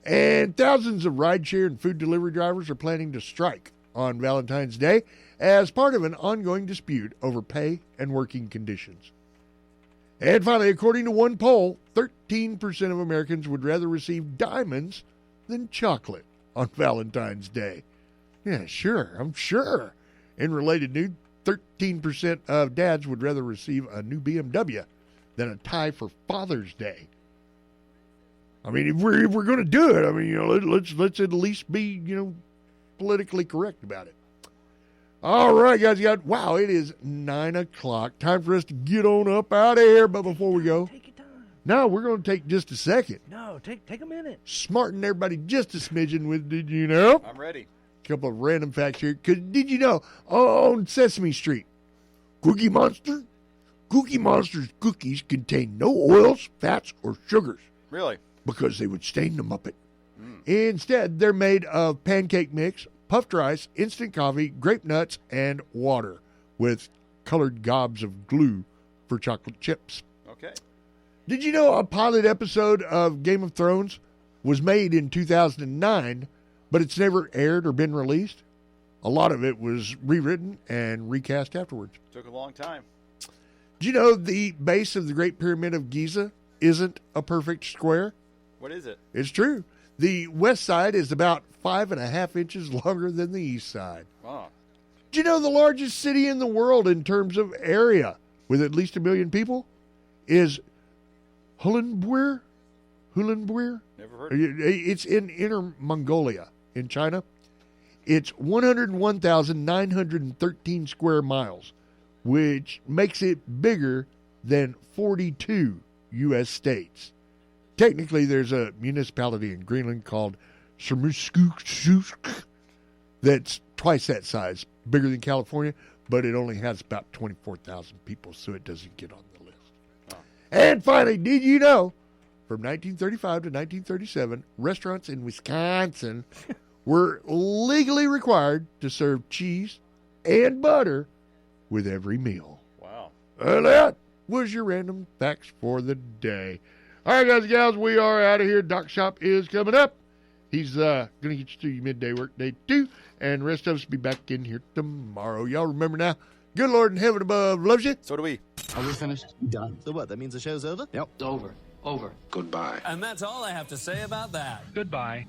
And thousands of rideshare and food delivery drivers are planning to strike on Valentine's Day as part of an ongoing dispute over pay and working conditions. And finally, according to one poll, 13% of Americans would rather receive diamonds than chocolate on Valentine's Day. Yeah, sure, I'm sure. In related news, 13% of dads would rather receive a new BMW than a tie for Father's Day. I mean, if we're going to do it, I mean, you know, let's at least be, you know, politically correct about it. All right, guys, wow, it is 9 o'clock. Time for us to get on up out of here. But before we go, Take your time. no, we're going to take just a second. No, take a minute. Smarten everybody just a smidgen with, did you know? I'm ready. A couple of random facts here. Because did you know, on Sesame Street, Cookie Monster's cookies contain no oils, fats, or sugars. Really? Because they would stain the Muppet. Instead, they're made of pancake mix, puffed rice, instant coffee, grape nuts, and water with colored gobs of glue for chocolate chips. Okay. Did you know a pilot episode of Game of Thrones was made in 2009, but it's never aired or been released? A lot of it was rewritten and recast afterwards. Took a long time. Do you know the base of the Great Pyramid of Giza isn't a perfect square? What is it? It's true. The west side is about 5.5 inches longer than the east side. Wow. Do you know the largest city in the world in terms of area, with at least 1 million people, is Ulaanbaatar? Never heard of it. It's in Inner Mongolia, in China. It's 101,913 square miles, which makes it bigger than 42 U.S. states. Technically, there's a municipality in Greenland called Sermersooq that's twice that size, bigger than California, but it only has about 24,000 people, so it doesn't get on the list. Oh. And finally, did you know, from 1935 to 1937, restaurants in Wisconsin were legally required to serve cheese and butter with every meal. Wow. And that was your random facts for the day. All right, guys and gals, we are out of here. Doc Shop is coming up. He's going to get you through your midday work day, too. And the rest of us will be back in here tomorrow. Y'all remember now, good Lord in heaven above loves you. So do we. Are we finished? Done. So what, that means the show's over? Yep. Over. Goodbye. And that's all I have to say about that. Goodbye.